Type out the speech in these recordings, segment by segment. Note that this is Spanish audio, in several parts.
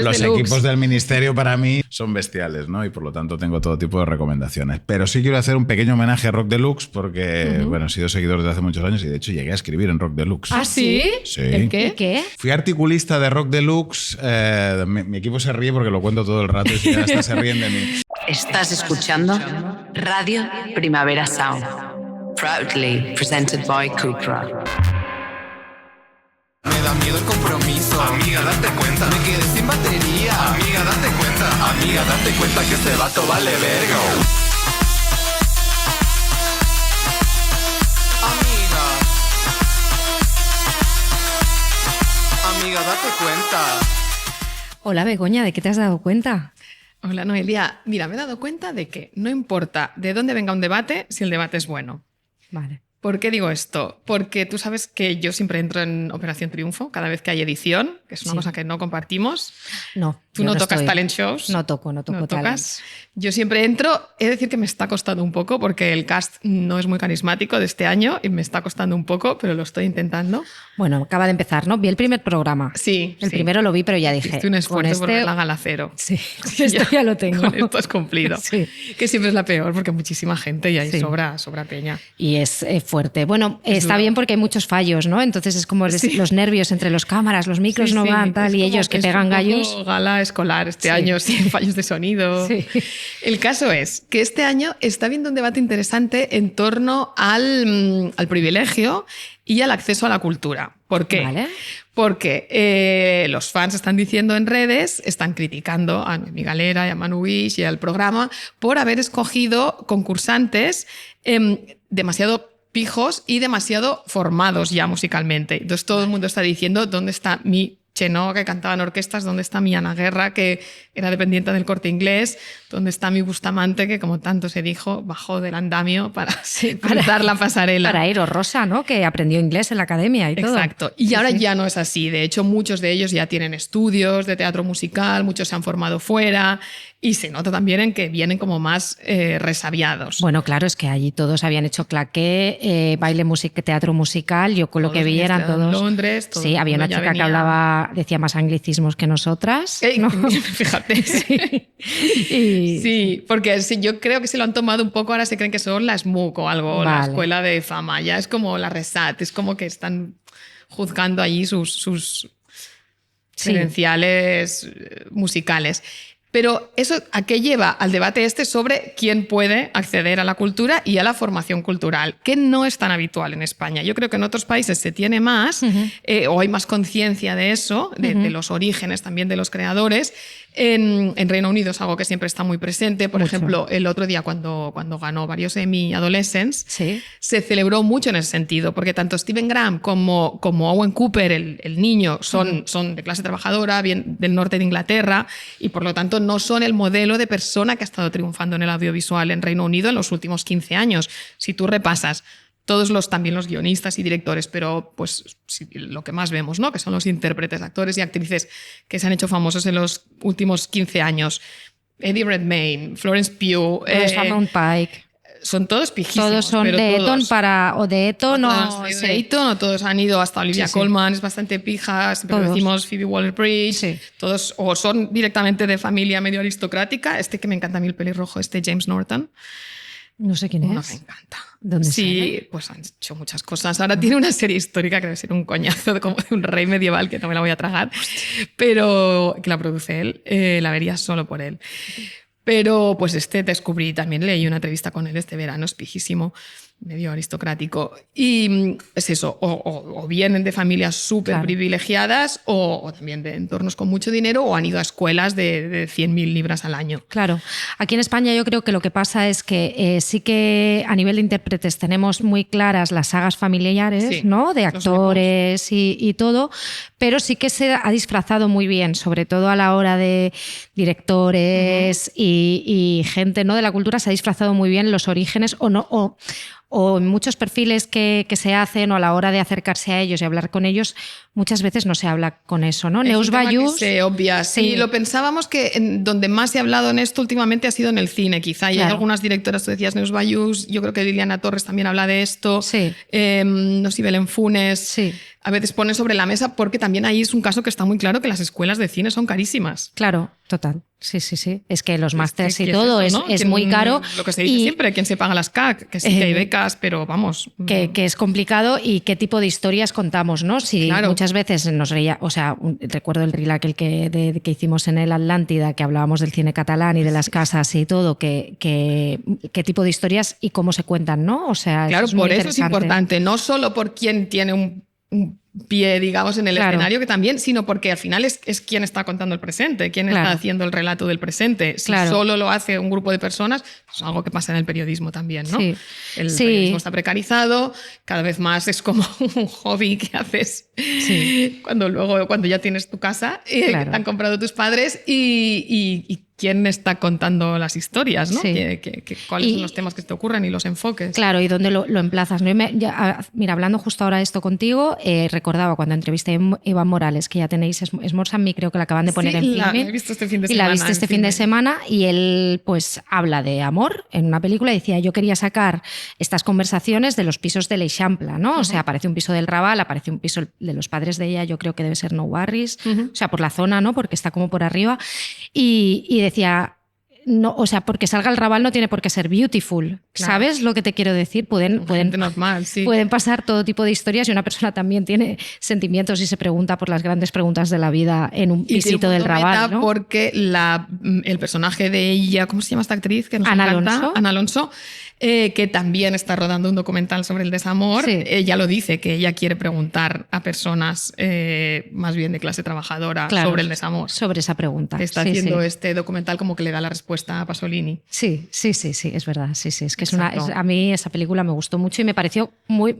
Los equipos del ministerio para mí son bestiales, ¿no? Y por lo tanto tengo todo tipo de recomendaciones. Pero sí quiero hacer un pequeño homenaje a Rock Deluxe porque, bueno, he sido seguidor desde hace muchos años y de hecho llegué a escribir en Rock Deluxe. ¿Ah, sí? Sí. ¿El qué? ¿Qué? Fui articulista de Rock Deluxe. Mi equipo se ríe porque lo cuento todo el rato y si ya hasta se ríen de mí. Estás escuchando Radio Primavera Sound. Proudly presented by Cupra. Me da miedo el compromiso. Amiga, date cuenta. Me quedé sin batería. Amiga, date cuenta. Amiga, date cuenta que este vato vale verga. Amiga, date cuenta. Hola, Begoña, ¿de qué te has dado cuenta? Hola, Noelia. Mira, me he dado cuenta de que no importa de dónde venga un debate si el debate es bueno. Vale. ¿Por qué digo esto? Porque tú sabes que yo siempre entro en Operación Triunfo cada vez que hay edición, que es una cosa que no compartimos. No. Tú no tocas talent shows. No toco talent. Yo siempre entro. He de decir que me está costando un poco porque el cast no es muy carismático de este año y me está costando un poco, pero lo estoy intentando. Bueno, acaba de empezar, ¿no? Vi el primer programa. Sí. El primero lo vi, pero ya dije... Hiciste un esfuerzo por la gala cero. Sí, esto ya lo tengo. Con esto es cumplido. Sí. Que siempre es la peor porque muchísima gente y ahí sobra peña. Y es fuerte. Bueno, está bien porque hay muchos fallos, ¿no? Entonces es como los nervios entre los cámaras, los micros no van, tal, y ellos que pegan gallos. Gala escolar este año, sin fallos de sonido. Sí. El caso es que este año está habiendo un debate interesante en torno al privilegio y al acceso a la cultura. ¿Por qué? Vale. Porque los fans están diciendo en redes, están criticando a mi Galera y a Manu Guix y al programa por haber escogido concursantes demasiado pijos y demasiado formados ya musicalmente. Entonces todo el mundo está diciendo ¿dónde está mi Chenoa, que cantaba en orquestas? ¿Dónde está mi Ana Guerra, que era dependiente del Corte Inglés? ¿Dónde está mi Bustamante, que como tanto se dijo, bajó del andamio para cruzar la pasarela? Para Eros Rosa, ¿no? Que aprendió inglés en la academia y todo. Exacto. Y ahora ya no es así. De hecho, muchos de ellos ya tienen estudios de teatro musical, muchos se han formado fuera y se nota también en que vienen como más resabiados. Bueno, claro, es que allí todos habían hecho claqué, baile, música, teatro musical. Yo con lo que vi eran todos... En Londres, sí, había una chica que hablaba, decía más anglicismos que nosotras. ¿No? Fíjate. Sí, porque yo creo que se lo han tomado un poco, ahora se creen que son la SMUC o algo, la escuela de fama. Ya es como la RESAT, es como que están juzgando allí sus credenciales musicales. Pero eso, ¿a qué lleva? Al debate sobre quién puede acceder a la cultura y a la formación cultural, que no es tan habitual en España. Yo creo que en otros países se tiene más, o hay más conciencia de eso, de los orígenes también de los creadores. En Reino Unido es algo que siempre está muy presente. Por ejemplo, el otro día cuando ganó varios Emmy Adolescents, se celebró mucho en ese sentido, porque tanto Stephen Graham como Owen Cooper, el niño, son de clase trabajadora, bien del norte de Inglaterra, y por lo tanto no son el modelo de persona que ha estado triunfando en el audiovisual en Reino Unido en los últimos 15 años. Si tú repasas también los guionistas y directores, pero pues lo que más vemos, ¿no? Que son los intérpretes, actores y actrices que se han hecho famosos en los últimos 15 años. Eddie Redmayne, Florence Pugh, Rosamund Pike. Son todos pijísimos. Todos son de Eton de Eton de Eton, o todos han ido hasta Olivia Colman, es bastante pija, siempre decimos Phoebe Waller-Bridge, todos o son directamente de familia medio aristocrática. Este que me encanta a mí, el pelirrojo, James Norton. No sé quién es. No, me encanta. ¿Dónde sale? Pues han hecho muchas cosas. Ahora tiene una serie histórica que debe ser un coñazo como de un rey medieval que no me la voy a tragar, pero que la produce él. La vería solo por él. Pero pues descubrí, también leí una entrevista con él este verano, es pijísimo, medio aristocrático. Y es eso, o vienen de familias súper privilegiadas o también de entornos con mucho dinero o han ido a escuelas de 100.000 libras al año. Claro. Aquí en España yo creo que lo que pasa es que sí que a nivel de intérpretes tenemos muy claras las sagas familiares, ¿no? De actores y todo, pero sí que se ha disfrazado muy bien, sobre todo a la hora de directores y gente, ¿no? De la cultura, se ha disfrazado muy bien los orígenes o o en muchos perfiles que se hacen o a la hora de acercarse a ellos y hablar con ellos, muchas veces no se habla con eso, ¿no? Neus Bayús se obvia. Sí, lo pensábamos que donde más se ha hablado en esto últimamente ha sido en el cine, quizá. Y hay algunas directoras, tú decías Neus Bayús, yo creo que Liliana Torres también habla de esto. Sí. No sé, Belén Funes. Sí. A veces pone sobre la mesa porque también ahí es un caso que está muy claro que las escuelas de cine son carísimas. Claro, total. Sí. Es que los másters y todo es, ¿no? es muy caro. Lo que se dice siempre, ¿quién se paga las CAC? Que sí que hay becas, pero vamos. Que es complicado y qué tipo de historias contamos, ¿no? Si muchas veces nos reía, o sea, recuerdo el reel aquel que hicimos en el Atlántida, que hablábamos del cine catalán y de las casas y todo, qué tipo de historias y cómo se cuentan, ¿no? O sea, claro, eso por eso es importante, no solo por quién tiene un pie, digamos, en el escenario, que también, sino porque al final es quien está contando el presente, quien está haciendo el relato del presente. Si solo lo hace un grupo de personas, es algo que pasa en el periodismo también, ¿no? Sí. El periodismo está precarizado, cada vez más es como un hobby que haces cuando ya tienes tu casa, que te han comprado tus padres y quién está contando las historias, ¿no? ¿Cuáles son los temas que te ocurren y los enfoques? Claro, y dónde lo emplazas, ¿no? Mira, hablando justo ahora de esto contigo, recordaba cuando entrevisté a Iván Morales, que ya tenéis Esmorza en mí, creo que la acaban de poner en la cine. he visto este fin de semana. Y la viste este fin de semana y él pues habla de amor en una película y decía, yo quería sacar estas conversaciones de los pisos de l'Eixample, ¿no? O sea, aparece un piso del Raval, aparece un piso de los padres de ella, yo creo que debe ser Nou Barris, o sea, por la zona, ¿no? Porque está como por arriba. Y decía, no, o sea, porque salga el Raval no tiene por qué ser beautiful. Claro. ¿Sabes lo que te quiero decir? Pueden pasar todo tipo de historias y una persona también tiene sentimientos y se pregunta por las grandes preguntas de la vida en un pisito del Raval, ¿no? Porque el personaje de ella, ¿cómo se llama esta actriz? Que nos encanta, Ana Alonso, que también está rodando un documental sobre el desamor. Ella lo dice, que ella quiere preguntar a personas más bien de clase trabajadora sobre el desamor. Sobre esa pregunta. Está haciendo este documental como que le da la respuesta a Pasolini. Sí, es verdad. Sí, es que a mí esa película me gustó mucho y me pareció muy...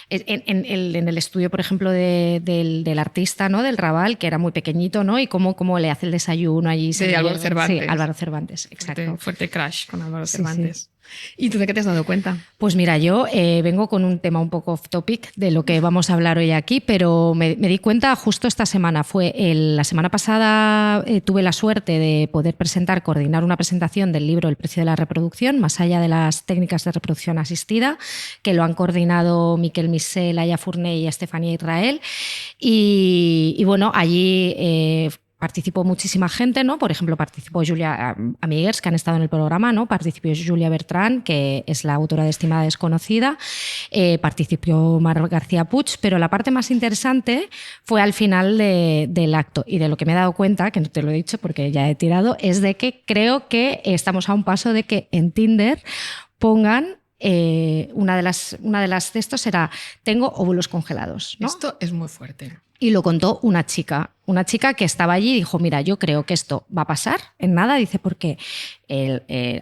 En el estudio, por ejemplo, del artista, ¿no? Del Raval, que era muy pequeñito, ¿no? Y cómo le hace el desayuno allí. Sí, Álvaro Cervantes. Sí, Álvaro Cervantes, exacto. Fuerte crash con Álvaro Cervantes. Sí. ¿Y tú de qué te has dado cuenta? Pues mira, yo vengo con un tema un poco off topic de lo que vamos a hablar hoy aquí, pero me di cuenta justo esta semana. La semana pasada tuve la suerte de poder coordinar una presentación del libro El precio de la reproducción, más allá de las técnicas de reproducción asistida, que lo han coordinado Miquel Missé, Laia Fourné y Estefanía Israel. Y bueno, allí... participó muchísima gente, ¿no? Por ejemplo, participó Julia Amiguers, que han estado en el programa, ¿no? Participó Julia Bertrán, que es la autora de Estimada Desconocida, participó Mar García Puig, pero la parte más interesante fue al final del acto y de lo que me he dado cuenta, que no te lo he dicho porque ya he tirado, es de que creo que estamos a un paso de que en Tinder pongan una de las de estos será tengo óvulos congelados, ¿no? Esto es muy fuerte. Y lo contó una chica que estaba allí y dijo, mira, yo creo que esto va a pasar en nada, dice, porque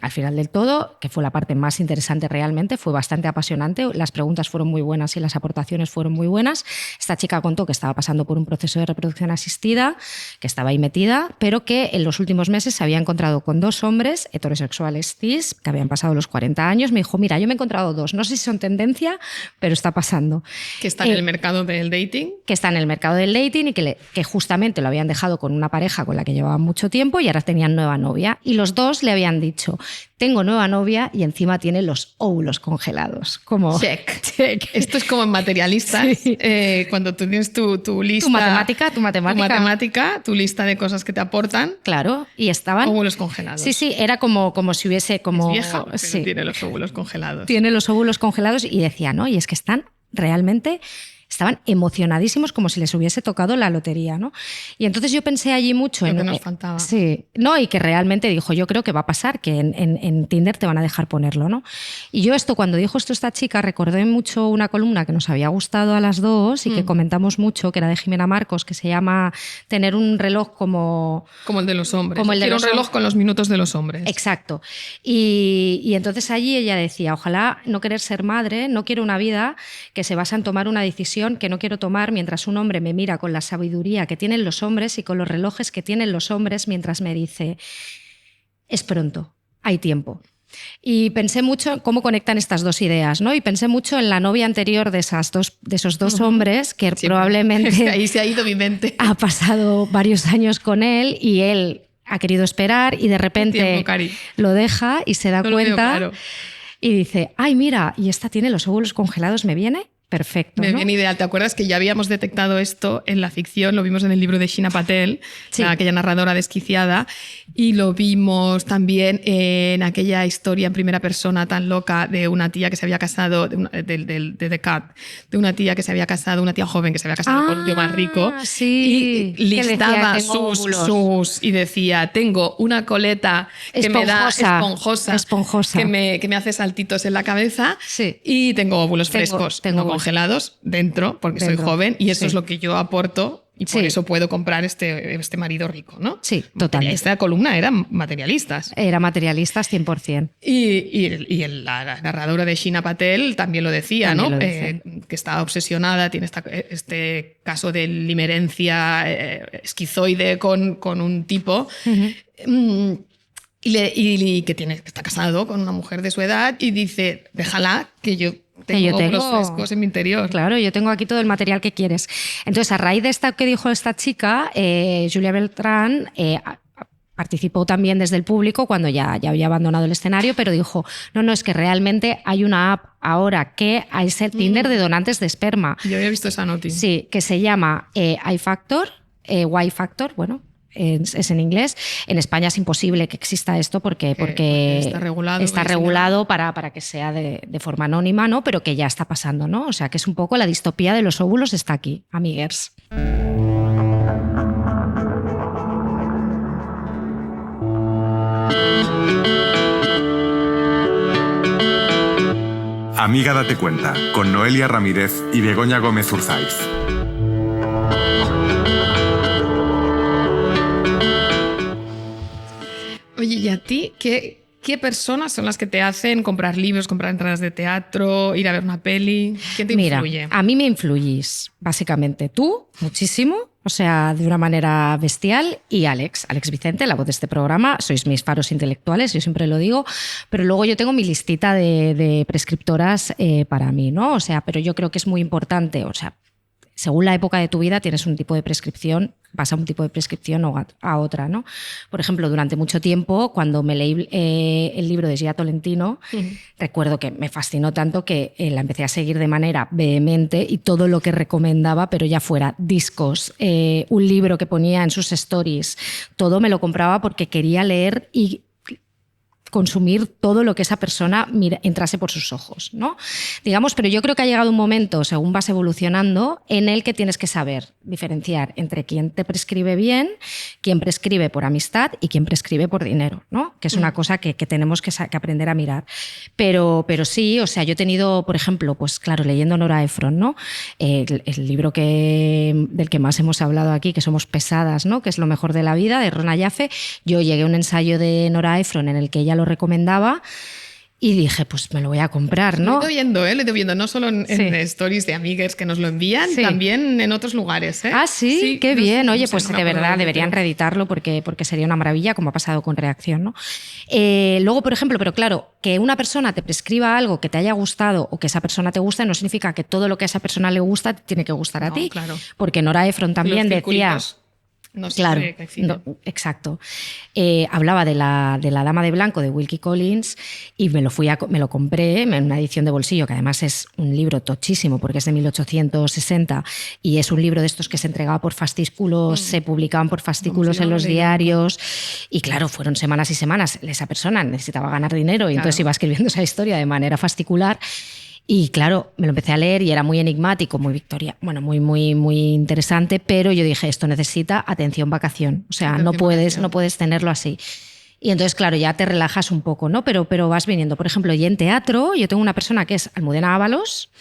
al final del todo, que fue la parte más interesante realmente, fue bastante apasionante, las preguntas fueron muy buenas y las aportaciones fueron muy buenas. Esta chica contó que estaba pasando por un proceso de reproducción asistida, que estaba ahí metida, pero que en los últimos meses se había encontrado con 2 hombres heterosexuales cis, que habían pasado los 40 años. Me dijo, mira, yo me he encontrado 2, no sé si son tendencia, pero está pasando. Que está en el mercado del dating. Que está en el mercado del dating y que justamente lo habían dejado con una pareja con la que llevaban mucho tiempo y ahora tenían nueva novia. Y los 2 le habían dicho, tengo nueva novia y encima tiene los óvulos congelados. Como check. Esto es como en Materialistas, sí. Cuando tú tienes tu lista... Tu matemática. Tu lista de cosas que te aportan. Claro, y estaban... óvulos congelados. Sí, era como si hubiese... Como, es vieja, pero tiene los óvulos congelados. Tiene los óvulos congelados y decía, ¿no? Y es que están realmente... Estaban emocionadísimos como si les hubiese tocado la lotería, ¿no? Y entonces yo pensé allí mucho en... Lo que nos faltaba. Sí, no, y que realmente dijo, yo creo que va a pasar, que en Tinder te van a dejar ponerlo, ¿no? Y yo cuando dijo esto esta chica, recordé mucho una columna que nos había gustado a las 2 y que comentamos mucho, que era de Jimena Marcos, que se llama Tener un reloj como... Como el de los hombres. Quiero un reloj con los minutos de los hombres. Exacto. Y entonces allí ella decía, ojalá no querer ser madre, no quiero una vida que se basa en tomar una decisión que no quiero tomar mientras un hombre me mira con la sabiduría que tienen los hombres y con los relojes que tienen los hombres mientras me dice, es pronto, hay tiempo. Y pensé mucho en cómo conectan estas dos ideas, ¿no? Y pensé mucho en la novia anterior de esos dos hombres, que sí, probablemente ahí se ha ido mi mente. Ha pasado varios años con él y él ha querido esperar y de repente lo deja y se da cuenta claro. Y dice, ay, mira, y esta tiene los óvulos congelados, ¿me viene? Perfecto. Me viene ideal. ¿Te acuerdas que ya habíamos detectado esto en la ficción? Lo vimos en el libro de Sheena Patel, sí. Aquella narradora desquiciada, y lo vimos también en aquella historia en primera persona tan loca de una tía que se había casado, de The Cat, de una tía que se había casado, una tía joven que se había casado con un tío más rico, sí, y listaba sus y decía, tengo una coleta que me da esponjosa. Que me hace saltitos en la cabeza, sí. Y tengo óvulos frescos. Tengo congelados dentro, porque soy joven, y eso es lo que yo aporto, y por eso puedo comprar este marido rico, ¿no? Sí, totalmente. Esta columna era materialistas. Era materialistas 100%. Y la narradora de Sheena Patel también lo decía, también, ¿no? Que estaba obsesionada, tiene este caso de limerencia esquizoide con un tipo. Y que está casado con una mujer de su edad, y dice, déjala que yo tengo óvulos frescos en mi interior. Claro, yo tengo aquí todo el material que quieres. Entonces, a raíz de esto que dijo esta chica, Julia Beltrán participó también desde el público cuando ya había abandonado el escenario, pero dijo, no, es que realmente hay una app ahora que es el Tinder de donantes de esperma. Yo había visto esa noticia. Sí, que se llama iFactor, Y-Factor, bueno, es en inglés. En España es imposible que exista esto porque está regulado para que sea de forma anónima, ¿no? Pero que ya está pasando, ¿no? O sea, que es un poco la distopía de los óvulos está aquí, amiguers. Amiga, date cuenta, con Noelia Ramírez y Begoña Gómez Urzaiz. Oye, ¿y a ti qué personas son las que te hacen comprar libros, comprar entradas de teatro, ir a ver una peli? ¿Quién te influye? Mira, a mí me influyís, básicamente tú, muchísimo, o sea, de una manera bestial, y Alex Vicente, la voz de este programa. Sois mis faros intelectuales, yo siempre lo digo, pero luego yo tengo mi listita de prescriptoras para mí, ¿no? O sea, pero yo creo que es muy importante, o sea, según la época de tu vida tienes un tipo de prescripción, vas a un tipo de prescripción o a otra, ¿no? Por ejemplo, durante mucho tiempo, cuando me leí el libro de Gia Tolentino, recuerdo que me fascinó tanto que la empecé a seguir de manera vehemente, y todo lo que recomendaba, pero ya fuera discos, un libro que ponía en sus stories, todo me lo compraba porque quería leer y consumir todo lo que esa persona entrase por sus ojos, ¿no? Digamos, pero yo creo que ha llegado un momento, según vas evolucionando, en el que tienes que saber diferenciar entre quién te prescribe bien, quién prescribe por amistad y quién prescribe por dinero, ¿no? Que es una cosa que tenemos que aprender a mirar. Pero sí, o sea, yo he tenido, por ejemplo, pues claro, leyendo Nora Ephron, ¿no? El libro del que más hemos hablado aquí, que somos pesadas, ¿no? Que es Lo mejor de la vida, de Rona Jaffe. Yo llegué a un ensayo de Nora Ephron en el que ella lo recomendaba y dije, pues me lo voy a comprar, ¿no? Lo he ido viendo, no solo en stories de amigues que nos lo envían, también en otros lugares, ¿eh? Ah, sí, qué bien. Oye, pues de verdad deberían reeditarlo porque sería una maravilla, como ha pasado con Reacción, ¿no? Luego, por ejemplo, pero claro, que una persona te prescriba algo que te haya gustado o que esa persona te guste no significa que todo lo que a esa persona le gusta te tiene que gustar a ti. Claro. Porque Nora Ephron también decía... No sé, claro, exacto. Hablaba de la Dama de Blanco de Wilkie Collins y me lo compré en una edición de bolsillo, que además es un libro tochísimo porque es de 1860 y es un libro de estos que se entregaba por fascículos, se publicaban por fascículos en los diarios, y claro, fueron semanas y semanas. Esa persona necesitaba ganar dinero y entonces iba escribiendo esa historia de manera fascicular. Y claro, me lo empecé a leer y era muy enigmático, muy muy interesante, pero yo dije, esto necesita atención vacación. O sea, no puedes tenerlo así. Y entonces, claro, ya te relajas un poco, ¿no? Pero vas viniendo. Por ejemplo, y en teatro, yo tengo una persona que es Almudena Ábalos,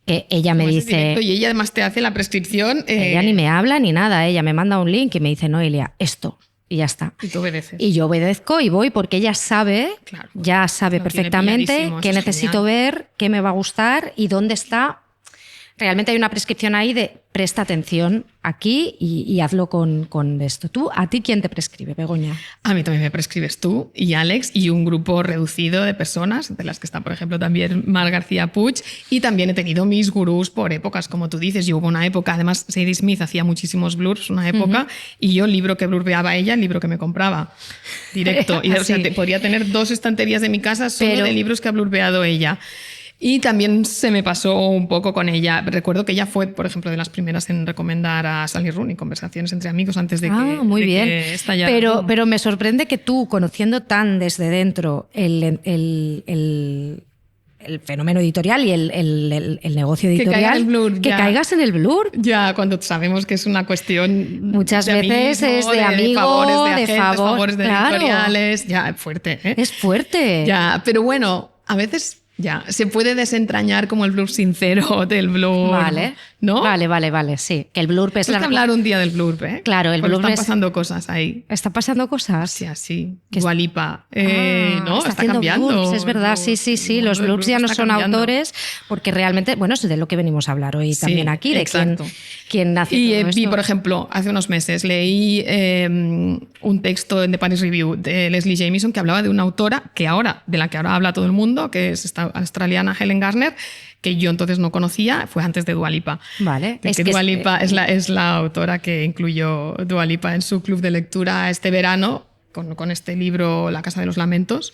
que ella me dice... Y ella además te hace la prescripción... Ella ni me habla ni nada, ella me manda un link y me dice, Noelia, esto... Y ya está. Y tú obedeces. Y yo obedezco y voy porque ella sabe, perfectamente qué necesito ver, qué me va a gustar y dónde está realmente hay una prescripción ahí de presta atención aquí y hazlo con esto. ¿A ti quién te prescribe, Begoña? A mí también me prescribes tú y Alex y un grupo reducido de personas, entre las que está, por ejemplo, también Mar García Puig, y también he tenido mis gurús por épocas, como tú dices. Y hubo una época, además, Sadie Smith hacía muchísimos blurs, una época, y yo el libro que blurbeaba ella, el libro que me compraba, directo. Y, o sea, podría tener 2 estanterías de mi casa solo de libros que ha blurbeado ella. Y también se me pasó un poco con ella. Recuerdo que ella fue, por ejemplo, de las primeras en recomendar a Sally Rooney, Conversaciones entre amigos, antes de muy bien. que estallara. Pero me sorprende que tú, conociendo tan desde dentro el fenómeno editorial y el negocio editorial, caigas en el blur. Ya, cuando sabemos que es una cuestión muchas veces es de amigos, de favores de editoriales. Ya, fuerte. Es fuerte. Ya, pero bueno, a veces... Ya, se puede desentrañar como el blurb sincero del blurb. Vale, ¿no? Vale, sí. Que el blurb es Hay que hablar un día del blurb, ¿eh? Claro, el blurb están pasando cosas ahí. ¿Está pasando cosas? Sí, así. Dua Lipa. ¿No? Está cambiando. Blurbs, es verdad, sí. Los blurbs ya no son cambiando. Autores, porque realmente, bueno, es de lo que venimos a hablar hoy también aquí, de quién hace todo esto. Y, por ejemplo, hace unos meses leí un texto en The Paris Review de Leslie Jamieson que hablaba de una autora de la que ahora habla todo el mundo, que es esta australiana Helen Garner, que yo entonces no conocía, fue antes de Dua Lipa. Vale. Dua Lipa es la autora que incluyó Dua Lipa en su club de lectura este verano, con este libro La Casa de los Lamentos,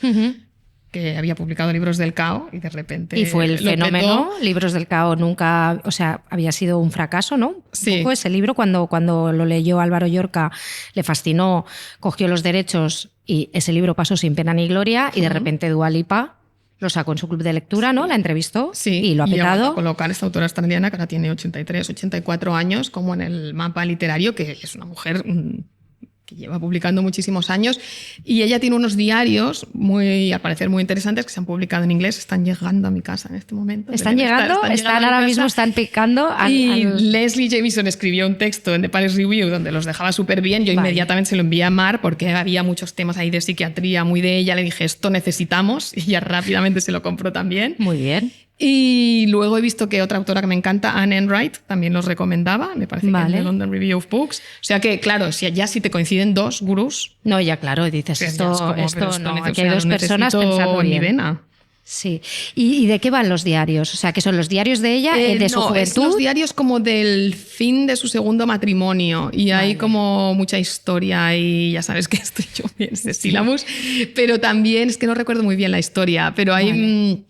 que había publicado Libros del Cao y de repente... Y fue el fenómeno. Libros del Cao nunca... O sea, había sido un fracaso, ¿no? Sí. Un poco ese libro, cuando lo leyó Álvaro Llorca, le fascinó, cogió los derechos y ese libro pasó sin pena ni gloria y de repente Dua Lipa lo sacó en su club de lectura, ¿no? La entrevistó y lo ha petado. Y a colocar a esta autora australiana que ahora tiene 83, 84 años como en el mapa literario, que es una mujer que lleva publicando muchísimos años, y ella tiene unos diarios al parecer muy interesantes que se han publicado en inglés, están llegando a mi casa en este momento. ¿Están llegando? Están ahora mismo, están picando. Leslie Jamieson escribió un texto en The Paris Review donde los dejaba súper bien. Yo inmediatamente se lo envié a Mar porque había muchos temas ahí de psiquiatría muy de ella. Le dije, esto necesitamos, y ella rápidamente se lo compró también. Muy bien. Y luego he visto que otra autora que me encanta, Anne Enright, también los recomendaba, me parece que en el London Review of Books. O sea que, claro, si te coinciden 2 gurús... No, ya claro, dices, pues esto no, aquí hay 2 personas pensando bien. Vena. Sí. ¿Y de qué van los diarios? O sea, ¿que son los diarios de ella, de su juventud? Los diarios como del fin de su segundo matrimonio. Y hay como mucha historia y ya sabes que estoy yo bien de sílabus. Pero también, es que no recuerdo muy bien la historia, pero hay...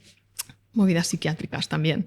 movidas psiquiátricas también.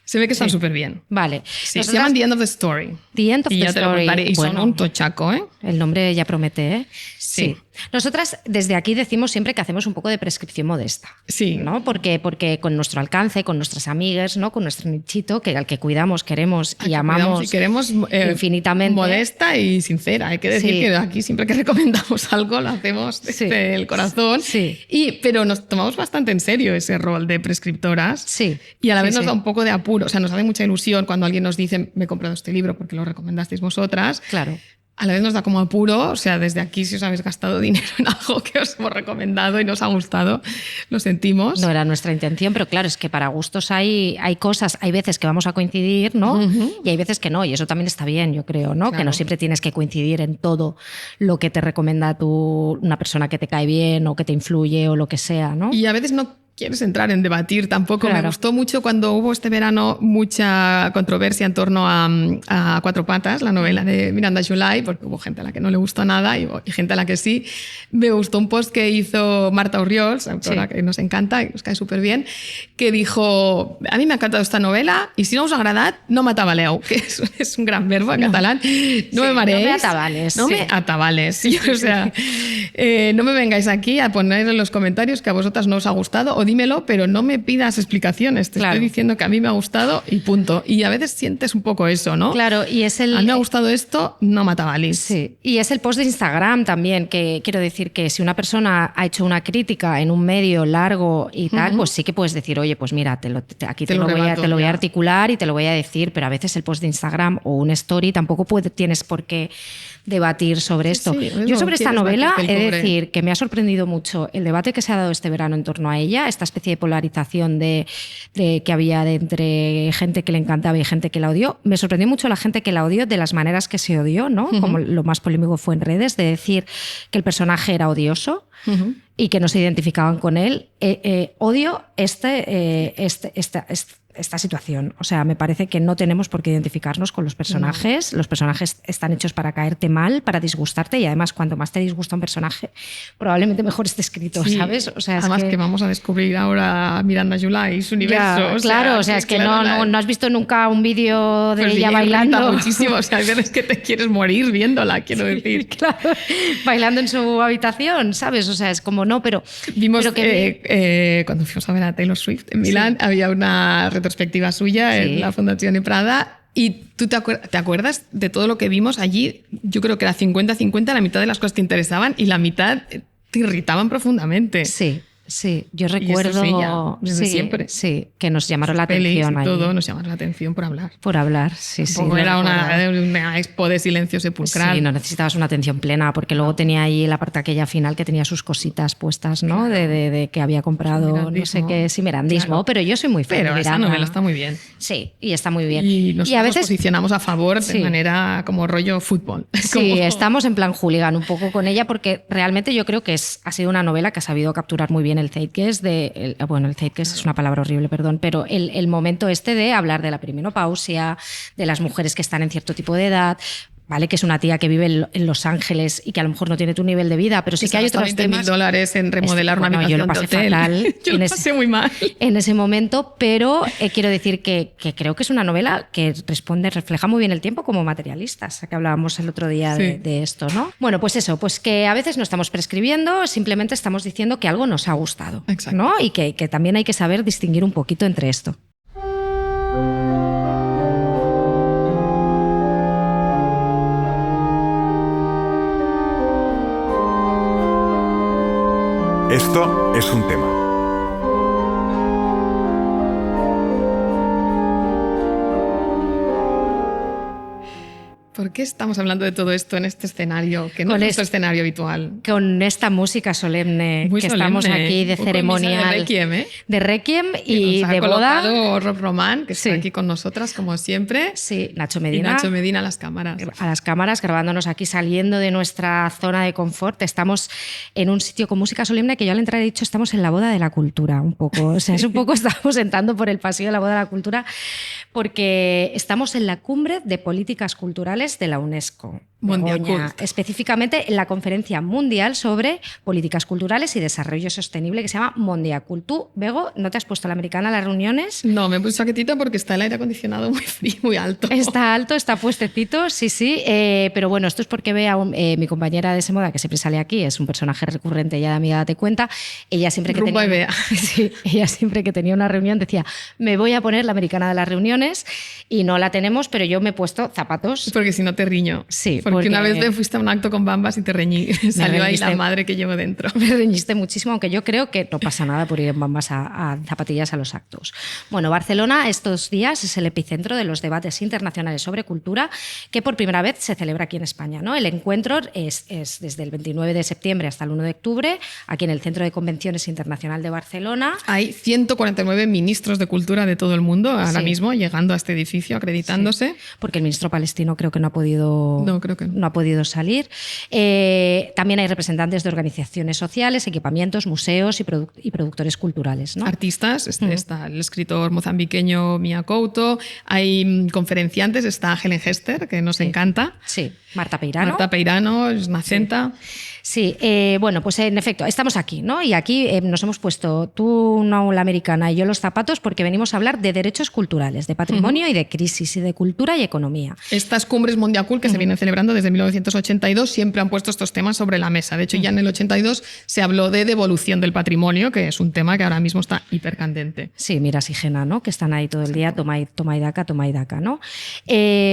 Se ve que están súper bien. Vale. Sí, se llaman The End of the Story. The End of the Story. Te lo contaré. Y son un tochaco, ¿eh? El nombre ya promete, ¿eh? Sí. Nosotras desde aquí decimos siempre que hacemos un poco de prescripción modesta. Sí. ¿No? Porque con nuestro alcance, con nuestras amigas, ¿no? Con nuestro nichito, al que cuidamos, queremos y amamos infinitamente. Modesta y sincera. Hay que decir que aquí siempre que recomendamos algo lo hacemos desde el corazón. Sí. Pero nos tomamos bastante en serio ese rol de prescriptoras. Sí. Y a la vez nos da un poco de apuro. O sea, nos hace mucha ilusión cuando alguien nos dice, me he comprado este libro porque lo recomendasteis vosotras. Claro. A la vez nos da como apuro, o sea, desde aquí si os habéis gastado dinero en algo que os hemos recomendado y nos ha gustado, lo sentimos. No era nuestra intención, pero claro, es que para gustos hay cosas, hay veces que vamos a coincidir, ¿no? Y hay veces que no, y eso también está bien, yo creo, ¿no? Claro. Que no siempre tienes que coincidir en todo lo que te recomienda una persona que te cae bien o que te influye o lo que sea, ¿no? Y a veces no quieres entrar en debatir tampoco. Claro. Me gustó mucho cuando hubo este verano mucha controversia en torno a Cuatro Patas, la novela de Miranda July, porque hubo gente a la que no le gustó nada y gente a la que sí. Me gustó un post que hizo Marta Orriols, autora que nos encanta y nos cae súper bien, que dijo, a mí me ha encantado esta novela y si no os agrada, no m'atabaleu, que es un gran verbo en catalán. No me mareéis. No me atabales. No me atabales. O sea, no me vengáis aquí a poner en los comentarios que a vosotras no os ha gustado o dímelo, pero no me pidas explicaciones. Te estoy diciendo que a mí me ha gustado y punto. Y a veces sientes un poco eso, ¿no? Claro, y es el... A mí me ha gustado esto, no m'atabalis. Sí, y es el post de Instagram también, que quiero decir que si una persona ha hecho una crítica en un medio largo y tal, pues sí que puedes decir, oye, pues mira, aquí te lo voy a articular y te lo voy a decir, pero a veces el post de Instagram o un story tampoco tienes por qué debatir sobre esto. Sí, yo sobre esta novela he de cobre. decir que me ha sorprendido mucho el debate que se ha dado este verano en torno a ella, esta especie de polarización de que había entre gente que le encantaba y gente que la odió. Me sorprendió mucho la gente que la odió de las maneras que se odió, ¿no? Como lo más polémico fue en redes, de decir que el personaje era odioso y que no se identificaban con él. Odio esta situación. O sea, me parece que no tenemos por qué identificarnos con los personajes. No. Los personajes están hechos para caerte mal, para disgustarte, y además cuanto más te disgusta un personaje, probablemente mejor esté escrito, sí. ¿Sabes? O sea, además que vamos a descubrir ahora a Miranda July y su universo. Ya, claro, o sea, es que claro, no has visto nunca un vídeo de pues ella bailando. Muchísimo, o sea, hay veces que te quieres morir viéndola, quiero decir. Claro, bailando en su habitación, ¿sabes? O sea, es como no, pero... Vimos que cuando fuimos a ver a Taylor Swift en Milán, había una retrospectiva suya en la Fundación Prada. ¿Y tú te acuerdas de todo lo que vimos allí? Yo creo que era 50-50, la mitad de las cosas te interesaban y la mitad te irritaban profundamente. Sí, yo recuerdo desde siempre. Sí, que nos llamaron la atención. Y todo nos llamaron la atención por hablar. Por hablar, sí. Como era una expo de silencio sepulcral. Sí, no necesitabas una atención plena, porque luego tenía ahí la parte aquella final que tenía sus cositas puestas, ¿no? Claro. De que había comprado, no sé qué, mirandismo, claro. Pero yo soy muy fan de Miranda. Esa novela está muy bien. Sí, y está muy bien. Y nosotros a veces nos posicionamos a favor de manera como rollo fútbol. Sí, estamos en plan hooligan un poco con ella, porque realmente yo creo que ha sido una novela que ha sabido capturar muy bien el zeitgeist el zeitgeist es una palabra horrible, perdón, pero el momento de hablar de la perimenopausia, de las mujeres que están en cierto tipo de edad. Vale, que es una tía que vive en Los Ángeles y que a lo mejor no tiene tu nivel de vida, pero sí que hay otros temas. $20,000 en remodelar una habitación. Yo lo pasé fatal. Yo lo pasé muy mal. En ese momento, pero quiero decir que creo que es una novela que refleja muy bien el tiempo como materialistas, que hablábamos el otro día de esto, ¿no? Bueno, pues eso, pues que a veces no estamos prescribiendo, simplemente estamos diciendo que algo nos ha gustado. Exacto. ¿No? Y que también hay que saber distinguir un poquito entre esto. Esto es un tema. ¿Por qué estamos hablando de todo esto en este escenario, que no es nuestro escenario habitual? Con esta música solemne muy que solemne. Estamos aquí de ceremonial. De Requiem, ¿eh? De Requiem y nos ha de boda. Rob Román, que está aquí con nosotras, como siempre. Sí, Nacho Medina. Y Nacho Medina a las cámaras. A las cámaras, grabándonos aquí, saliendo de nuestra zona de confort. Estamos en un sitio con música solemne que yo al entrar he dicho, estamos en la boda de la cultura, un poco. O sea, es un poco, estamos entrando por el pasillo de la boda de la cultura, porque estamos en la cumbre de políticas culturales de la UNESCO. Mundial. Específicamente en la Conferencia Mundial sobre Políticas Culturales y Desarrollo Sostenible, que se llama Mondiacult. ¿Tú, Bego, no te has puesto la americana a las reuniones? No, me he puesto chaquetita porque está el aire acondicionado muy frío, muy alto. Está alto, está puestecito, sí. Pero bueno, esto es porque Bea, mi compañera de Semoda, que siempre sale aquí, es un personaje recurrente ya de Amiga Date Cuenta. Ella siempre que ella siempre que tenía una reunión decía, me voy a poner la americana de las reuniones, y no la tenemos, pero yo me he puesto zapatos. Porque si no te riño. Sí. Porque una vez me fuiste a un acto con Bambas y te reñí. Salió ahí la madre que llevo dentro. Me reñiste muchísimo, aunque yo creo que no pasa nada por ir en Bambas a zapatillas a los actos. Bueno, Barcelona estos días es el epicentro de los debates internacionales sobre cultura que por primera vez se celebra aquí en España, ¿no? El encuentro es desde el 29 de septiembre hasta el 1 de octubre, aquí en el Centro de Convenciones Internacional de Barcelona. Hay 149 ministros de cultura de todo el mundo ahora mismo llegando a este edificio, acreditándose. Sí, porque el ministro palestino creo que no ha podido... No, creo que no ha podido salir. También hay representantes de organizaciones sociales, equipamientos, museos y productores culturales, ¿no? Artistas, está el escritor mozambiqueño Mia Couto, hay conferenciantes, está Helen Hester, que nos encanta. Sí, Marta Peirano, Nacenta. Sí, bueno, pues en efecto, estamos aquí, ¿no? Y aquí nos hemos puesto tú la americana y yo los zapatos porque venimos a hablar de derechos culturales, de patrimonio y de crisis, y de cultura y economía. Estas cumbres Mondiacult que se vienen celebrando desde 1982 siempre han puesto estos temas temas sobre la mesa. De hecho, ya en el 82 se habló de devolución del patrimonio, que es un tema que ahora mismo está hipercandente. Sí, mira, Sigena, ¿no? Que están ahí todo el día, toma y daca, ¿no?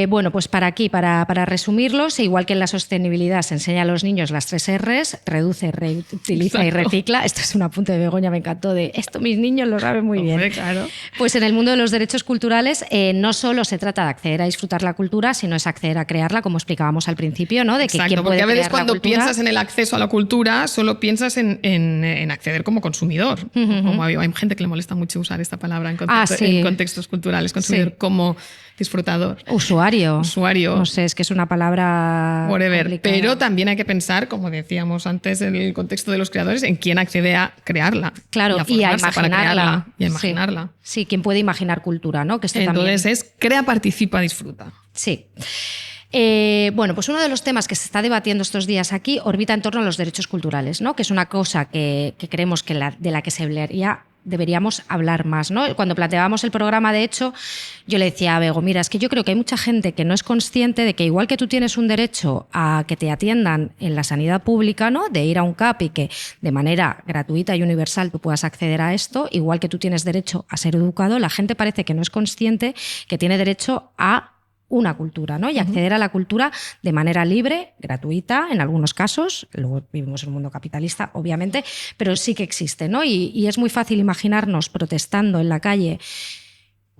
Bueno, pues para resumirlos, igual que en la sostenibilidad se enseña a los niños las 3 R's, reduce, reutiliza y recicla. Esto es un apunte de Begoña, me encantó, de esto mis niños lo saben muy bien. Claro. Pues en el mundo de los derechos culturales no solo se trata de acceder a disfrutar la cultura, sino es acceder a crearla, como explicábamos al principio, ¿no? De que Exacto, quién puede porque a veces crear cuando la cultura. piensas en el acceso a la cultura, solo piensas en acceder como consumidor. Como hay gente que le molesta mucho usar esta palabra en contextos culturales, consumidor como disfrutador. Usuario. Usuario. No sé, es que es una palabra Whatever. complicada. Pero también hay que pensar, como decíamos antes, en el contexto de los creadores, en quién accede a crearla. Claro, y a imaginarla. para crearla, y a imaginarla. Sí, quién puede imaginar cultura, ¿no? Que esto Entonces también... es crea, participa, disfruta. Sí. Bueno, pues uno de los temas que se está debatiendo estos días aquí orbita en torno a los derechos culturales, ¿no? Que es una cosa que creemos que de la que se deberíamos hablar más, ¿no? Cuando planteábamos el programa, de hecho, yo le decía a Bego, mira, es que yo creo que hay mucha gente que no es consciente de que igual que tú tienes un derecho a que te atiendan en la sanidad pública, ¿no? De ir a un CAP y que de manera gratuita y universal tú puedas acceder a esto, igual que tú tienes derecho a ser educado, la gente parece que no es consciente que tiene derecho a una cultura, ¿no? Y acceder a la cultura de manera libre, gratuita, en algunos casos. Luego vivimos en un mundo capitalista, obviamente, pero sí que existe, ¿no? Y es muy fácil imaginarnos protestando en la calle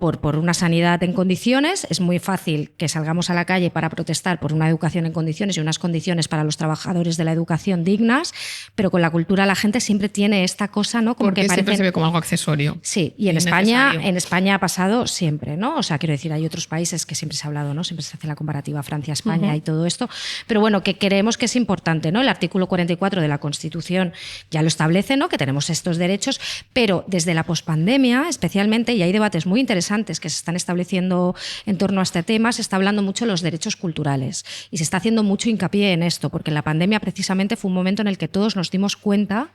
por una sanidad en condiciones. Es muy fácil que salgamos a la calle para protestar por una educación en condiciones y unas condiciones para los trabajadores de la educación dignas, pero con la cultura la gente siempre tiene esta cosa, ¿no? Como porque que siempre se ve como algo accesorio. Sí, y en España ha pasado siempre, ¿no? O sea, quiero decir, hay otros países que siempre se ha hablado, ¿no? Siempre se hace la comparativa Francia-España y todo esto, pero bueno, que creemos que es importante, ¿no? El artículo 44 de la Constitución ya lo establece, ¿no? Que tenemos estos derechos, pero desde la pospandemia, especialmente, y hay debates muy interesantes que se están estableciendo en torno a este tema, se está hablando mucho de los derechos culturales y se está haciendo mucho hincapié en esto, porque la pandemia precisamente fue un momento en el que todos nos dimos cuenta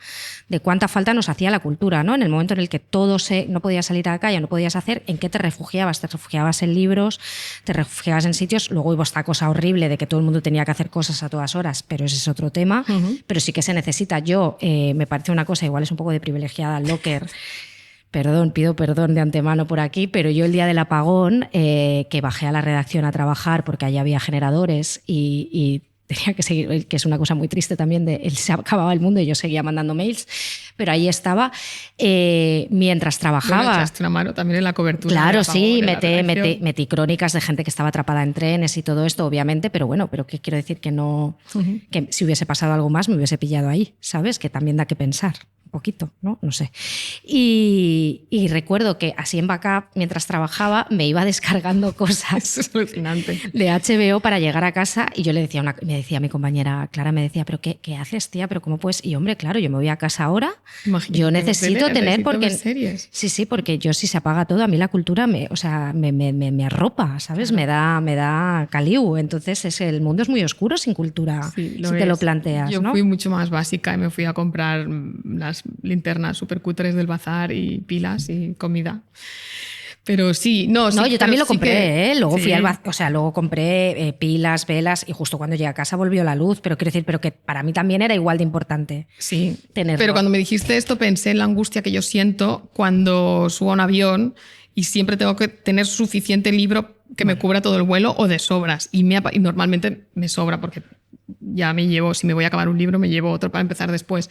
de cuánta falta nos hacía la cultura, ¿no? En el momento en el que no podías salir a la calle, no podías hacer, ¿en qué te refugiabas? Te refugiabas en libros, te refugiabas en sitios, luego hubo esta cosa horrible de que todo el mundo tenía que hacer cosas a todas horas, pero ese es otro tema, pero sí que se necesita. Yo, me parece una cosa, igual es un poco de privilegiada, locker. Pido perdón de antemano por aquí, pero yo el día del apagón, que bajé a la redacción a trabajar porque allá había generadores y tenía que seguir, que es una cosa muy triste también, se acababa el mundo y yo seguía mandando mails, pero ahí estaba mientras trabajaba. Bueno, echaste una mano también en la cobertura. Claro, sí, metí crónicas de gente que estaba atrapada en trenes y todo esto, obviamente, pero bueno, pero que quiero decir que no, que si hubiese pasado algo más me hubiese pillado ahí, ¿sabes? Que también da que pensar. Poquito, ¿no? No sé. Y recuerdo que así en Backup, mientras trabajaba, me iba descargando cosas es alucinante. de HBO para llegar a casa y yo le decía, me decía mi compañera Clara, me decía, ¿pero qué haces, tía? ¿Pero cómo puedes? Y hombre, claro, yo me voy a casa ahora, imagínate, yo necesito tener, porque series. Sí, porque yo si se apaga todo, a mí la cultura me arropa, ¿sabes? Claro. Me da caliu. Entonces el mundo es muy oscuro sin cultura, si te lo planteas, yo ¿no? fui mucho más básica y me fui a comprar las linternas súper cutres del bazar y pilas y comida. Pero sí, no, yo también lo compré, luego fui sí. luego compré pilas, velas y justo cuando llegué a casa volvió la luz, pero quiero decir, pero que para mí también era igual de importante tenerlo. Pero cuando me dijiste esto pensé en la angustia que yo siento cuando subo a un avión y siempre tengo que tener suficiente libro que me cubra todo el vuelo o de sobras y normalmente me sobra porque ya me llevo, si me voy a acabar un libro me llevo otro para empezar después,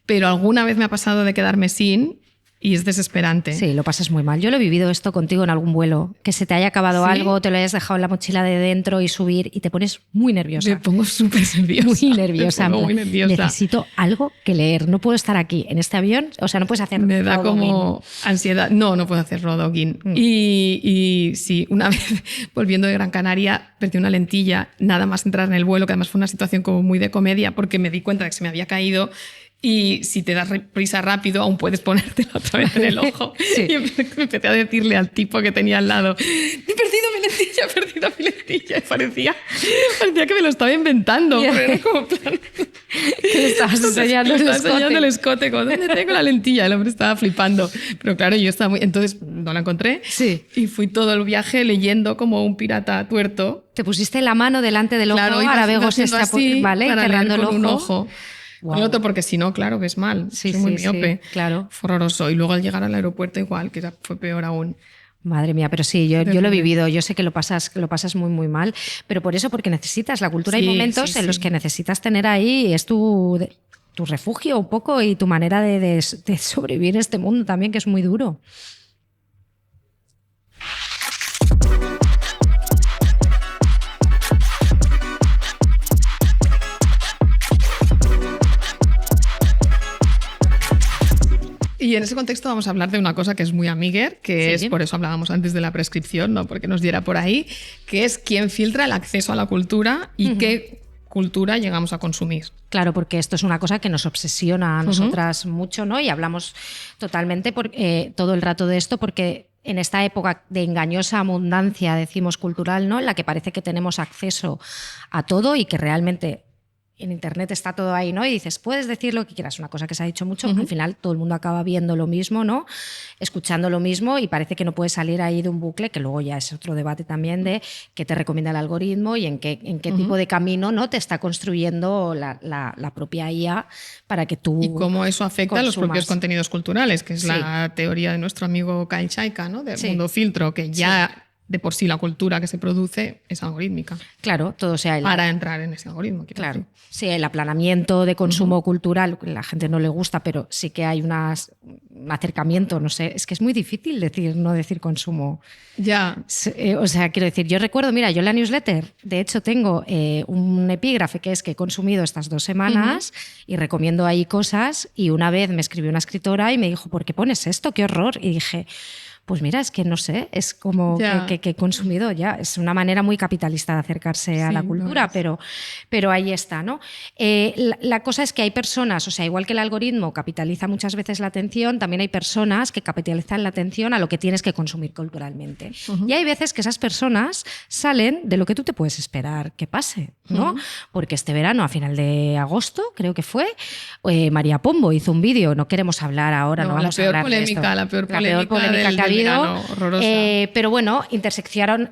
pero alguna vez me ha pasado de quedarme sin. Y es desesperante. Sí, lo pasas muy mal. Yo lo he vivido esto contigo en algún vuelo. Que se te haya acabado algo, te lo hayas dejado en la mochila de dentro y subir y te pones muy nerviosa. Me pongo súper nerviosa. Muy nerviosa. Muy nerviosa. Necesito algo que leer. No puedo estar aquí en este avión. O sea, no puedes hacer me da como ansiedad. No puedo hacer rodogging. Y sí, una vez volviendo de Gran Canaria perdí una lentilla nada más entrar en el vuelo, que además fue una situación como muy de comedia porque me di cuenta de que se me había caído. Y si te das prisa rápido, aún puedes ponértela otra vez en el ojo. Sí. Y empecé a decirle al tipo que tenía al lado, he perdido mi lentilla. Y parecía que me lo estaba inventando. Yeah. Pero era como plan... ¿Qué le estabas enseñando el escote? ¿Dónde tengo la lentilla? El hombre estaba flipando. Pero claro, yo estaba muy... Entonces no la encontré. Sí. Y fui todo el viaje leyendo como un pirata tuerto Te pusiste la mano delante del ojo, claro, ahora Bego se está así, ¿vale? para cerrando leer el con ojo. un ojo. Con el otro, porque si no, claro, ves mal. Sí, soy muy sí, miope. sí, claro. Fue horroroso. Y luego al llegar al aeropuerto igual, que fue peor aún. Madre mía, pero sí, yo lo he vivido, yo sé que lo pasas muy, muy mal, pero por eso, porque necesitas la cultura, hay momentos en los que necesitas tener ahí, es tu refugio un poco y tu manera de sobrevivir en este mundo también, que es muy duro. Y en ese contexto vamos a hablar de una cosa que es muy amiguer, que es, por eso hablábamos antes de la prescripción, no porque nos diera por ahí, que es quién filtra el acceso a la cultura y qué cultura llegamos a consumir. Claro, porque esto es una cosa que nos obsesiona a nosotras mucho, ¿no? Y hablamos totalmente todo el rato de esto porque en esta época de engañosa abundancia, decimos, cultural, ¿no? En la que parece que tenemos acceso a todo y que realmente en Internet está todo ahí, ¿no? Y dices, puedes decir lo que quieras, una cosa que se ha dicho mucho, al final todo el mundo acaba viendo lo mismo, ¿no? Escuchando lo mismo y parece que no puedes salir ahí de un bucle, que luego ya es otro debate también de qué te recomienda el algoritmo y en qué tipo de camino, ¿no? te está construyendo la propia IA para que tú y cómo eso afecta a los propios contenidos culturales, que es sí. la teoría de nuestro amigo Kyle Chaika, ¿no? Del mundo filtro, que ya de por sí la cultura que se produce es algorítmica. Claro, todo sea para entrar en ese algoritmo. Claro, sí, el aplanamiento de consumo cultural, la gente no le gusta, pero sí que hay un acercamiento, no sé, es que es muy difícil no decir consumo. Ya. O sea, quiero decir, yo recuerdo, mira, yo en la newsletter, de hecho tengo un epígrafe que es que he consumido estas 2 semanas y recomiendo ahí cosas, y una vez me escribió una escritora y me dijo, ¿por qué pones esto? ¡Qué horror! Y dije, pues mira, es que no sé, es como que he consumido ya. Es una manera muy capitalista de acercarse a la cultura, pero ahí está, ¿no? La cosa es que hay personas, o sea, igual que el algoritmo capitaliza muchas veces la atención, también hay personas que capitalizan la atención a lo que tienes que consumir culturalmente. Y hay veces que esas personas salen de lo que tú te puedes esperar que pase, ¿no? Porque este verano, a final de agosto, creo que fue, María Pombo hizo un vídeo, no queremos hablar ahora, no vamos a hablar de esto. La peor polémica que ha habido. Horrorosa. Pero bueno, interseccionaron.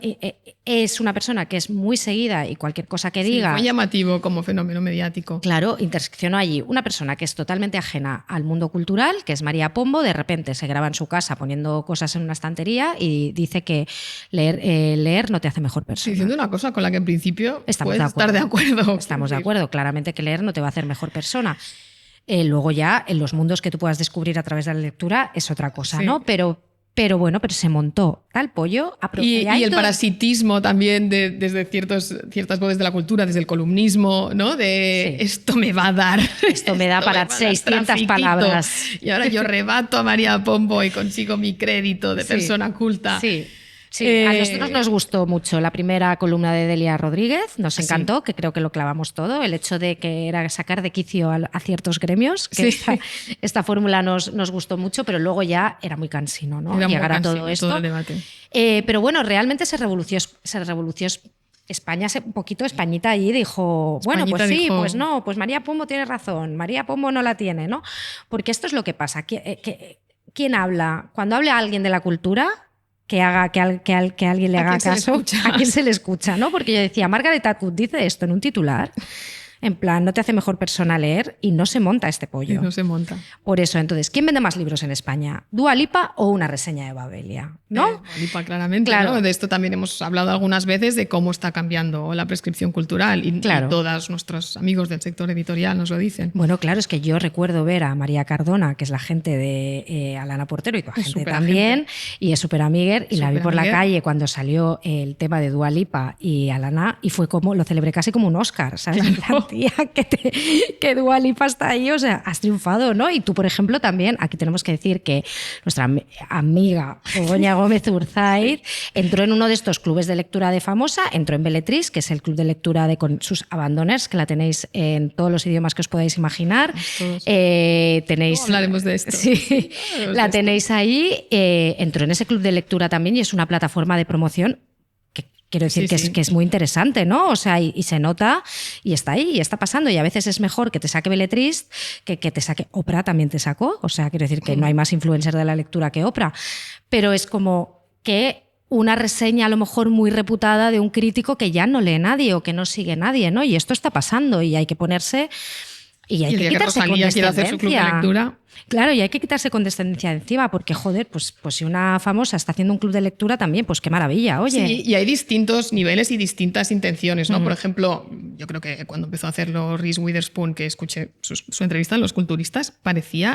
Es una persona que es muy seguida y cualquier cosa que diga. Fue llamativo como fenómeno mediático. Claro, interseccionó allí una persona que es totalmente ajena al mundo cultural, que es María Pombo. De repente se graba en su casa poniendo cosas en una estantería y dice que leer no te hace mejor persona. Diciendo una cosa con la que en principio estamos estar de acuerdo. Estamos de acuerdo, claramente que leer no te va a hacer mejor persona. Luego ya en los mundos que tú puedas descubrir a través de la lectura es otra cosa, ¿no? Pero bueno, pero se montó tal pollo. Y el parasitismo también desde ciertas voces de la cultura, desde el columnismo, ¿no? De esto me va a dar. Esto me da para 600 palabras. Y ahora yo rebato a María Pombo y consigo mi crédito de persona culta. Sí, a nosotros nos gustó mucho la primera columna de Delia Rodríguez, nos encantó, que creo que lo clavamos todo, el hecho de que era sacar de quicio a ciertos gremios, que esta fórmula nos gustó mucho, pero luego ya era muy cansino, ¿no? Llegar a todo esto. Todo el debate. Pero bueno, realmente se revolucionó España, un poquito Españita allí dijo, bueno, pues sí, pues no, pues María Pombo tiene razón, María Pombo no la tiene, ¿no? Porque esto es lo que pasa, ¿quién habla? Cuando habla alguien de la cultura, que alguien le haga caso, a quién se le escucha, ¿no? Porque yo decía, Margaret Atwood dice esto en un titular, en plan, no te hace mejor persona leer, y no se monta este pollo. No se monta. Por eso, entonces, ¿quién vende más libros en España? ¿Dua Lipa o una reseña de Babelia? ¿No? Dua Lipa, claramente. Claro. ¿no? De esto también hemos hablado algunas veces, de cómo está cambiando la prescripción cultural. Y todos nuestros amigos del sector editorial nos lo dicen. Bueno, claro, es que yo recuerdo ver a María Cardona, que es la gente de Alana Portero y tu gente también, y es súper amiguer, y la vi por la calle cuando salió el tema de Dua Lipa y Alana, y fue como, lo celebré casi como un Oscar, ¿sabes? Claro. Tía, que Dua Lipa está ahí, o sea, has triunfado, ¿no? Y tú, por ejemplo, también, aquí tenemos que decir que nuestra amiga Begoña Gómez Urzaiz entró en uno de estos clubes de lectura de famosa, entró en Beletris, que es el club de lectura con sus abandoners, que la tenéis en todos los idiomas que os podáis imaginar. Tenéis, hablaremos de esto. Sí, la tenéis ahí. Entró en ese club de lectura también y es una plataforma de promoción. Quiero decir que es muy interesante, ¿no? O sea, y se nota y está ahí, y está pasando. Y a veces es mejor que te saque Beletris que te saque Oprah, también te sacó. O sea, quiero decir que no hay más influencer de la lectura que Oprah. Pero es como que una reseña a lo mejor muy reputada de un crítico que ya no lee nadie o que no sigue nadie, ¿no? Y esto está pasando y hay que ponerse... Y hay que quitarse condescendencia. Hacer su club de lectura. Claro, y hay que quitarse condescendencia de encima, porque, joder, pues si una famosa está haciendo un club de lectura también, pues qué maravilla, oye. Sí, y hay distintos niveles y distintas intenciones, ¿no? Por ejemplo, yo creo que cuando empezó a hacerlo Reese Witherspoon, que escuché su entrevista en Los Culturistas,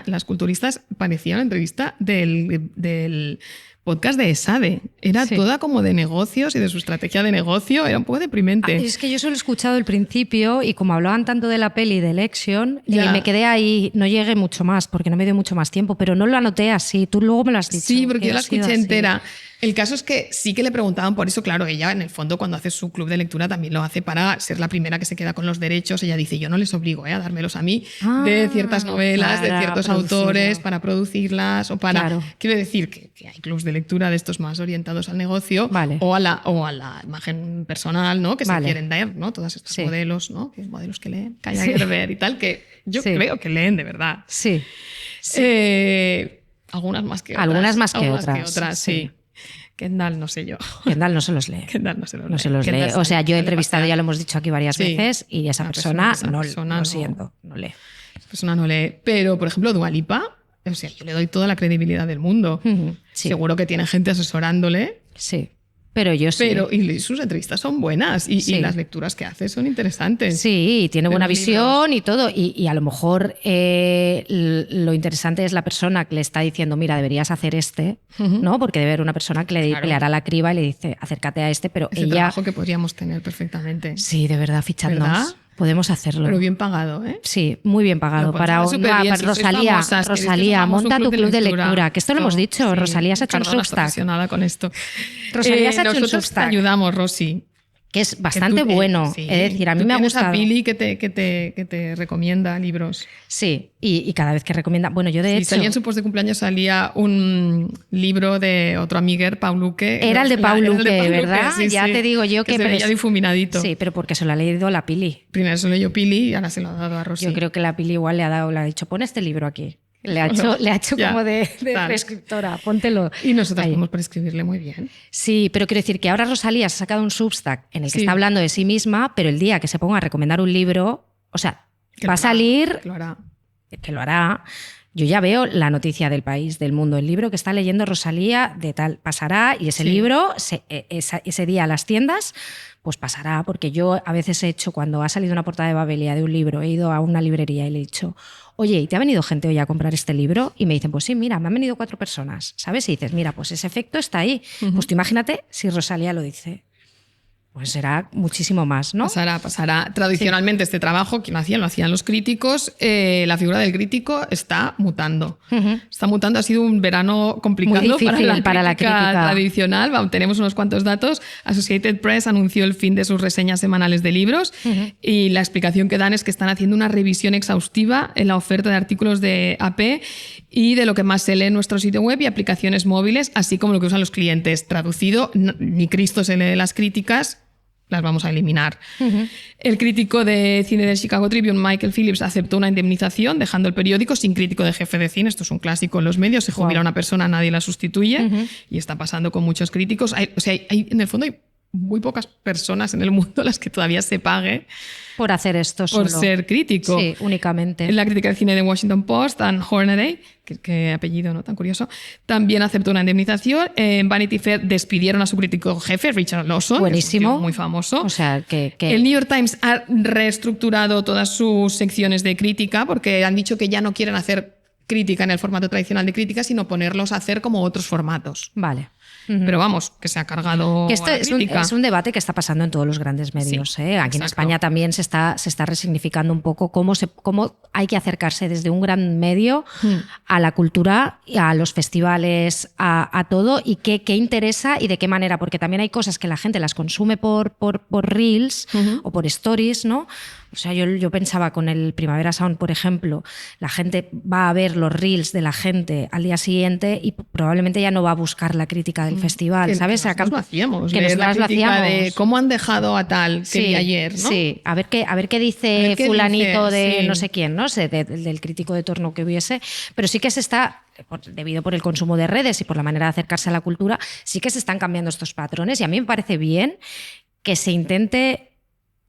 las culturistas parecía una entrevista del podcast de ESADE. Era toda como de negocios y de su estrategia de negocio. Era un poco deprimente. Es que yo solo he escuchado el principio y como hablaban tanto de la peli de Election, me quedé ahí, no llegué mucho más porque no me dio mucho más tiempo, pero no lo anoté así. Tú luego me lo has dicho. Sí, porque yo la escuché entera. El caso es que sí que le preguntaban por eso, claro, ella en el fondo cuando hace su club de lectura también lo hace para ser la primera que se queda con los derechos. Ella dice, yo no les obligo a dármelos a mí de ciertas novelas, de ciertos autores, para producirlas o para... Claro. Quiero decir que hay clubs de lectura de estos más orientados al negocio o a la imagen personal, ¿no? Que se quieren dar, ¿no? Todas estos modelos, ¿no? Que modelos que leen, Kaya Gerber y tal, que yo creo que leen de verdad. Sí. Algunas más que otras. Algunas más que otras, sí. Kendall no sé yo. Kendall no se los lee. Kendall no se los lee. O sea, yo he entrevistado, ya lo hemos dicho aquí varias veces, y esa persona no lee. Esa persona no lee. Pero, por ejemplo, Dua Lipa, o sea, yo le doy toda la credibilidad del mundo. Seguro que tiene gente asesorándole. Sí. Pero yo sí. Y sus entrevistas son buenas y las lecturas que hace son interesantes. Sí, tiene buena visión y todo. Y a lo mejor lo interesante es la persona que le está diciendo, mira, deberías hacer ¿no? Porque debe haber una persona que le hará la criba y le dice, acércate a pero ese ella... trabajo que podríamos tener perfectamente. Sí, de verdad, fichadnos. ¿Verdad? Podemos hacerlo. Pero bien pagado, ¿eh? Sí, muy bien pagado. Para Rosalía, monta tu club de lectura. Que esto lo hemos dicho. Rosalía se ha hecho un Substack. Estoy obsesionada con esto. Rosalía se ha hecho un Substack. Nosotros te ayudamos, Rosy. Que es bastante bueno. Es decir, a mí me ha gustado. A Pili que te recomienda libros. Sí, y cada vez que recomienda... Bueno, yo de hecho... Salía en su post de cumpleaños, salía un libro de otro amiguer, Pau Luque. Era el de Pau Luque, ¿verdad? Sí, ya te digo yo que... se veía difuminadito. Sí, pero porque se lo ha leído la Pili. Primero se lo leyó Pili y ahora se lo ha dado a Rosy. Yo creo que la Pili igual le ha dicho, pon este libro aquí. Le ha hecho como de prescriptora, póntelo. Y nosotros podemos prescribirle muy bien. Sí, pero quiero decir que ahora Rosalía se ha sacado un Substack en el que está hablando de sí misma, pero el día que se ponga a recomendar un libro, o sea, va a salir... Que lo hará. Yo ya veo la noticia del País, del Mundo, el libro que está leyendo Rosalía de tal, pasará, y ese libro, ese día a las tiendas, pues pasará, porque yo a veces he hecho, cuando ha salido una portada de Babelia de un libro, he ido a una librería y le he dicho, oye, ¿y te ha venido gente hoy a comprar este libro? Y me dicen, pues sí, mira, me han venido 4 personas, ¿sabes? Y dices, mira, pues ese efecto está ahí. Pues tú imagínate si Rosalía lo dice. Pues será muchísimo más, ¿no? Pasará. Tradicionalmente este trabajo, ¿quién lo hacían? Lo hacían los críticos. La figura del crítico está mutando. Está mutando. Ha sido un verano complicado para la crítica tradicional. Tenemos unos cuantos datos. Associated Press anunció el fin de sus reseñas semanales de libros y la explicación que dan es que están haciendo una revisión exhaustiva en la oferta de artículos de AP y de lo que más se lee en nuestro sitio web y aplicaciones móviles, así como lo que usan los clientes. Traducido, ni Cristo se lee las críticas, las vamos a eliminar. El crítico de cine del Chicago Tribune, Michael Phillips, aceptó una indemnización dejando el periódico sin crítico de jefe de cine. Esto es un clásico en los medios. Se jubila una persona, nadie la sustituye. Y está pasando con muchos críticos. En el fondo hay muy pocas personas en el mundo a las que todavía se pague por hacer esto por ser crítico. Sí, únicamente. En la crítica de cine de Washington Post, Dan Hornaday, que apellido no tan curioso, también aceptó una indemnización. En Vanity Fair despidieron a su crítico jefe, Richard Lawson. Buenísimo. Que es muy famoso. O sea, que... El New York Times ha reestructurado todas sus secciones de crítica porque han dicho que ya no quieren hacer crítica en el formato tradicional de crítica, sino ponerlos a hacer como otros formatos. Vale. Pero vamos, que se ha cargado que esto a la crítica. Es un debate que está pasando en todos los grandes medios. Aquí en España también se está resignificando un poco cómo hay que acercarse desde un gran medio a la cultura, a los festivales, a todo, y qué interesa y de qué manera, porque también hay cosas que la gente las consume por Reels o por Stories, ¿no? O sea, yo pensaba con el Primavera Sound, por ejemplo, la gente va a ver los Reels de la gente al día siguiente y probablemente ya no va a buscar la crítica crítica del festival, ¿sabes? Nosotros lo hacíamos, que leer la nosotras lo crítica hacíamos. de cómo han dejado a tal que vi ayer, ¿no? Sí, a ver qué dice A ver qué fulanito dice, de sí. no sé quién, ¿no? sé, del crítico de turno que hubiese, pero sí que se está, debido por el consumo de redes y por la manera de acercarse a la cultura, sí que se están cambiando estos patrones y a mí me parece bien que se intente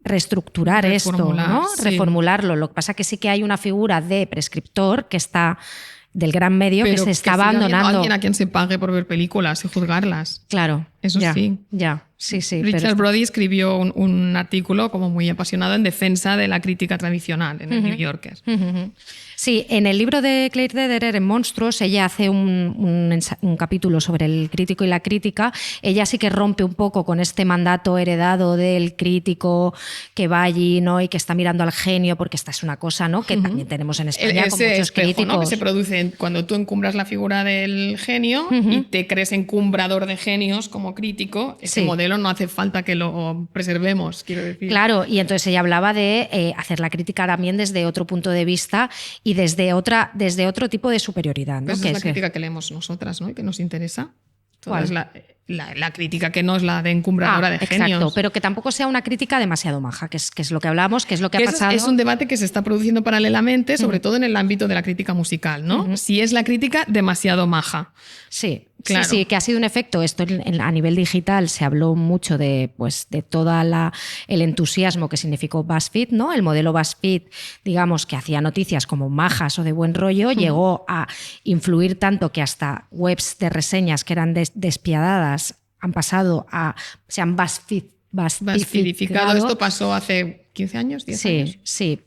reestructurar esto, ¿no? Sí. Reformularlo. Lo que pasa es que sí que hay una figura de prescriptor que está del gran medio Pero que se está siga habiendo abandonando. alguien a quien se pague por ver películas y juzgarlas. Claro, Eso ya, sí. Ya, sí. Richard pero Brody escribió un artículo como muy apasionado en defensa de la crítica tradicional en el New Yorker. Sí, en el libro de Claire Dederer, en Monstruos, ella hace un capítulo sobre el crítico y la crítica. Ella sí que rompe un poco con este mandato heredado del crítico que va allí, ¿no? Y que está mirando al genio, porque esta es una cosa, ¿no? Que también tenemos en España con Ese muchos espejo, críticos. ¿no? Que se produce cuando tú encumbras la figura del genio y te crees encumbrador de genios como crítico. Ese Sí. modelo no hace falta que lo preservemos, quiero decir. Claro, y entonces ella hablaba de hacer la crítica también desde otro punto de vista y desde otro tipo de superioridad, ¿no? Pues esa Que es la es- crítica que leemos nosotras, ¿no? Y que nos interesa. Toda ¿Cuál? es la crítica que no es la de encumbradora de exacto, genios. pero que tampoco sea una crítica demasiado maja, que es lo que hablamos, que es lo que ha Que ese pasado. es un debate que se está produciendo paralelamente, sobre todo en el ámbito de la crítica musical, ¿no? Si es la crítica demasiado maja. Sí, Claro. sí, que ha sido un efecto. Esto a nivel digital se habló mucho de todo el entusiasmo que significó BuzzFeed, ¿no? El modelo BuzzFeed, digamos, que hacía noticias como majas o de buen rollo, llegó a influir tanto que hasta webs de reseñas que eran despiadadas han pasado se han BuzzFeedificado. Esto pasó hace 15 años, 10 años. Sí. Y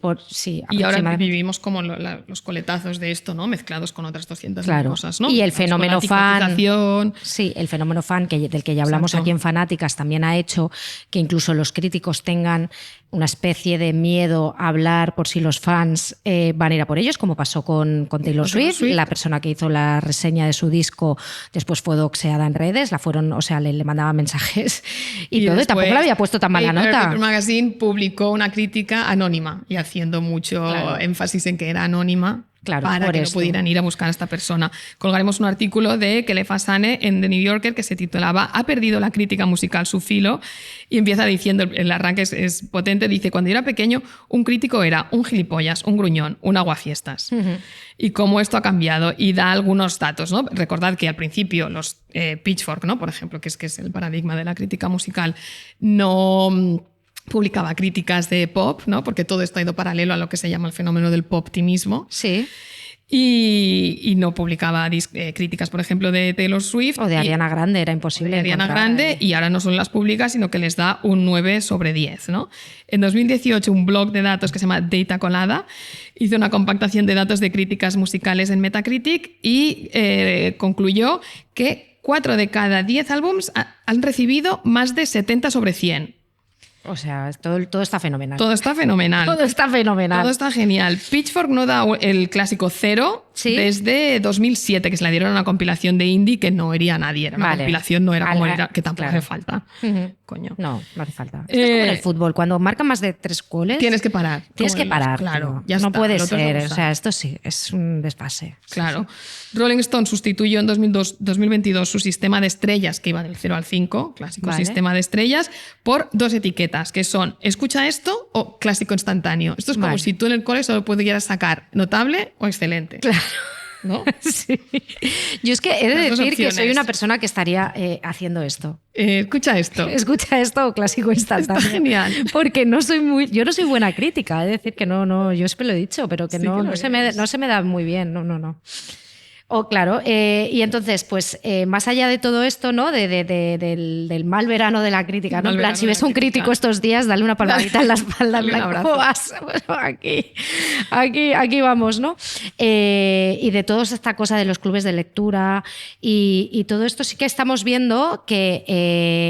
ahora aproximadamente. vivimos como los coletazos de esto, ¿no? Mezclados con otras 200 Claro. cosas, ¿no? Y el Vamos con fenómeno la fan. TikTokización. Sí, el fenómeno fan del que ya hablamos Exacto. aquí en Fanáticas también ha hecho que incluso los críticos tengan una especie de miedo a hablar por si los fans van a ir a por ellos, como pasó con Taylor Swift. La persona que hizo la reseña de su disco después fue doxeada en redes, le mandaban mensajes y todo, y tampoco después le había puesto tan mal la nota. Paper Magazine publicó una crítica anónima y haciendo mucho énfasis en que era anónima. Claro, para por que esto. no pudieran ir a buscar a esta persona. Colgaremos un artículo de Kelly Fasane en The New Yorker que se titulaba "Ha perdido la crítica musical su filo", y empieza diciendo, el arranque es potente, dice: cuando yo era pequeño un crítico era un gilipollas, un gruñón, un aguafiestas. Y cómo esto ha cambiado, y da algunos datos, ¿no? Recordad que al principio los Pitchfork, ¿no? Por ejemplo, que es el paradigma de la crítica musical, no publicaba críticas de pop, ¿no? Porque todo esto ha ido paralelo a lo que se llama el fenómeno del poptimismo. Sí. Y no publicaba críticas, por ejemplo, de Taylor Swift. O de Ariana Grande, era imposible. De Ariana encontrar. Grande, y ahora no solo las publica, sino que les da un 9/10, ¿no? En 2018, un blog de datos que se llama Data Colada hizo una compactación de datos de críticas musicales en Metacritic y concluyó que 4 de cada 10 álbums han recibido más de 70/100. O sea, todo está fenomenal. Todo está fenomenal. Todo está fenomenal. Todo está genial. Pitchfork no da el clásico 0 ¿Sí? desde 2007, que se la dieron a una compilación de indie que no hería a nadie. Era una Vale. compilación, no era como Vale, era, que tampoco claro. hace falta. Coño. No hace falta. Esto es como en el fútbol, cuando marcan más de 3 goles. Tienes que parar. Tienes Como que parar. Claro, tío. ya no está, puede el otro no ser. usa. O sea, esto sí, es un desfase. Claro. Rolling Stone sustituyó en 2022 su sistema de estrellas, que iba del 0 al 5, clásico Vale. sistema de estrellas, por 2 etiquetas, que son escucha esto o clásico instantáneo. Esto es como Vale. si tú en el cole solo pudieras sacar notable o excelente. Claro. ¿No? Sí. Yo es que he de Las dos decir que soy opciones. una persona que estaría haciendo esto. Escucha esto. Escucha esto o clásico instantáneo. Está genial. Porque yo no soy buena crítica, es decir que no, yo siempre lo he dicho, pero que Sí no, que lo no se me da muy bien, no. Claro, y entonces, pues más allá de todo esto, ¿no? Del mal verano de la crítica, ¿no? Mal En plan, verano si de ves la a un crítica. crítico estos días, dale una palmadita en la espalda, en Dale un plan, abrazo. ¿cómo vas? Bueno, aquí vamos, ¿no? Y de toda esta cosa de los clubes de lectura y todo esto sí que estamos viendo que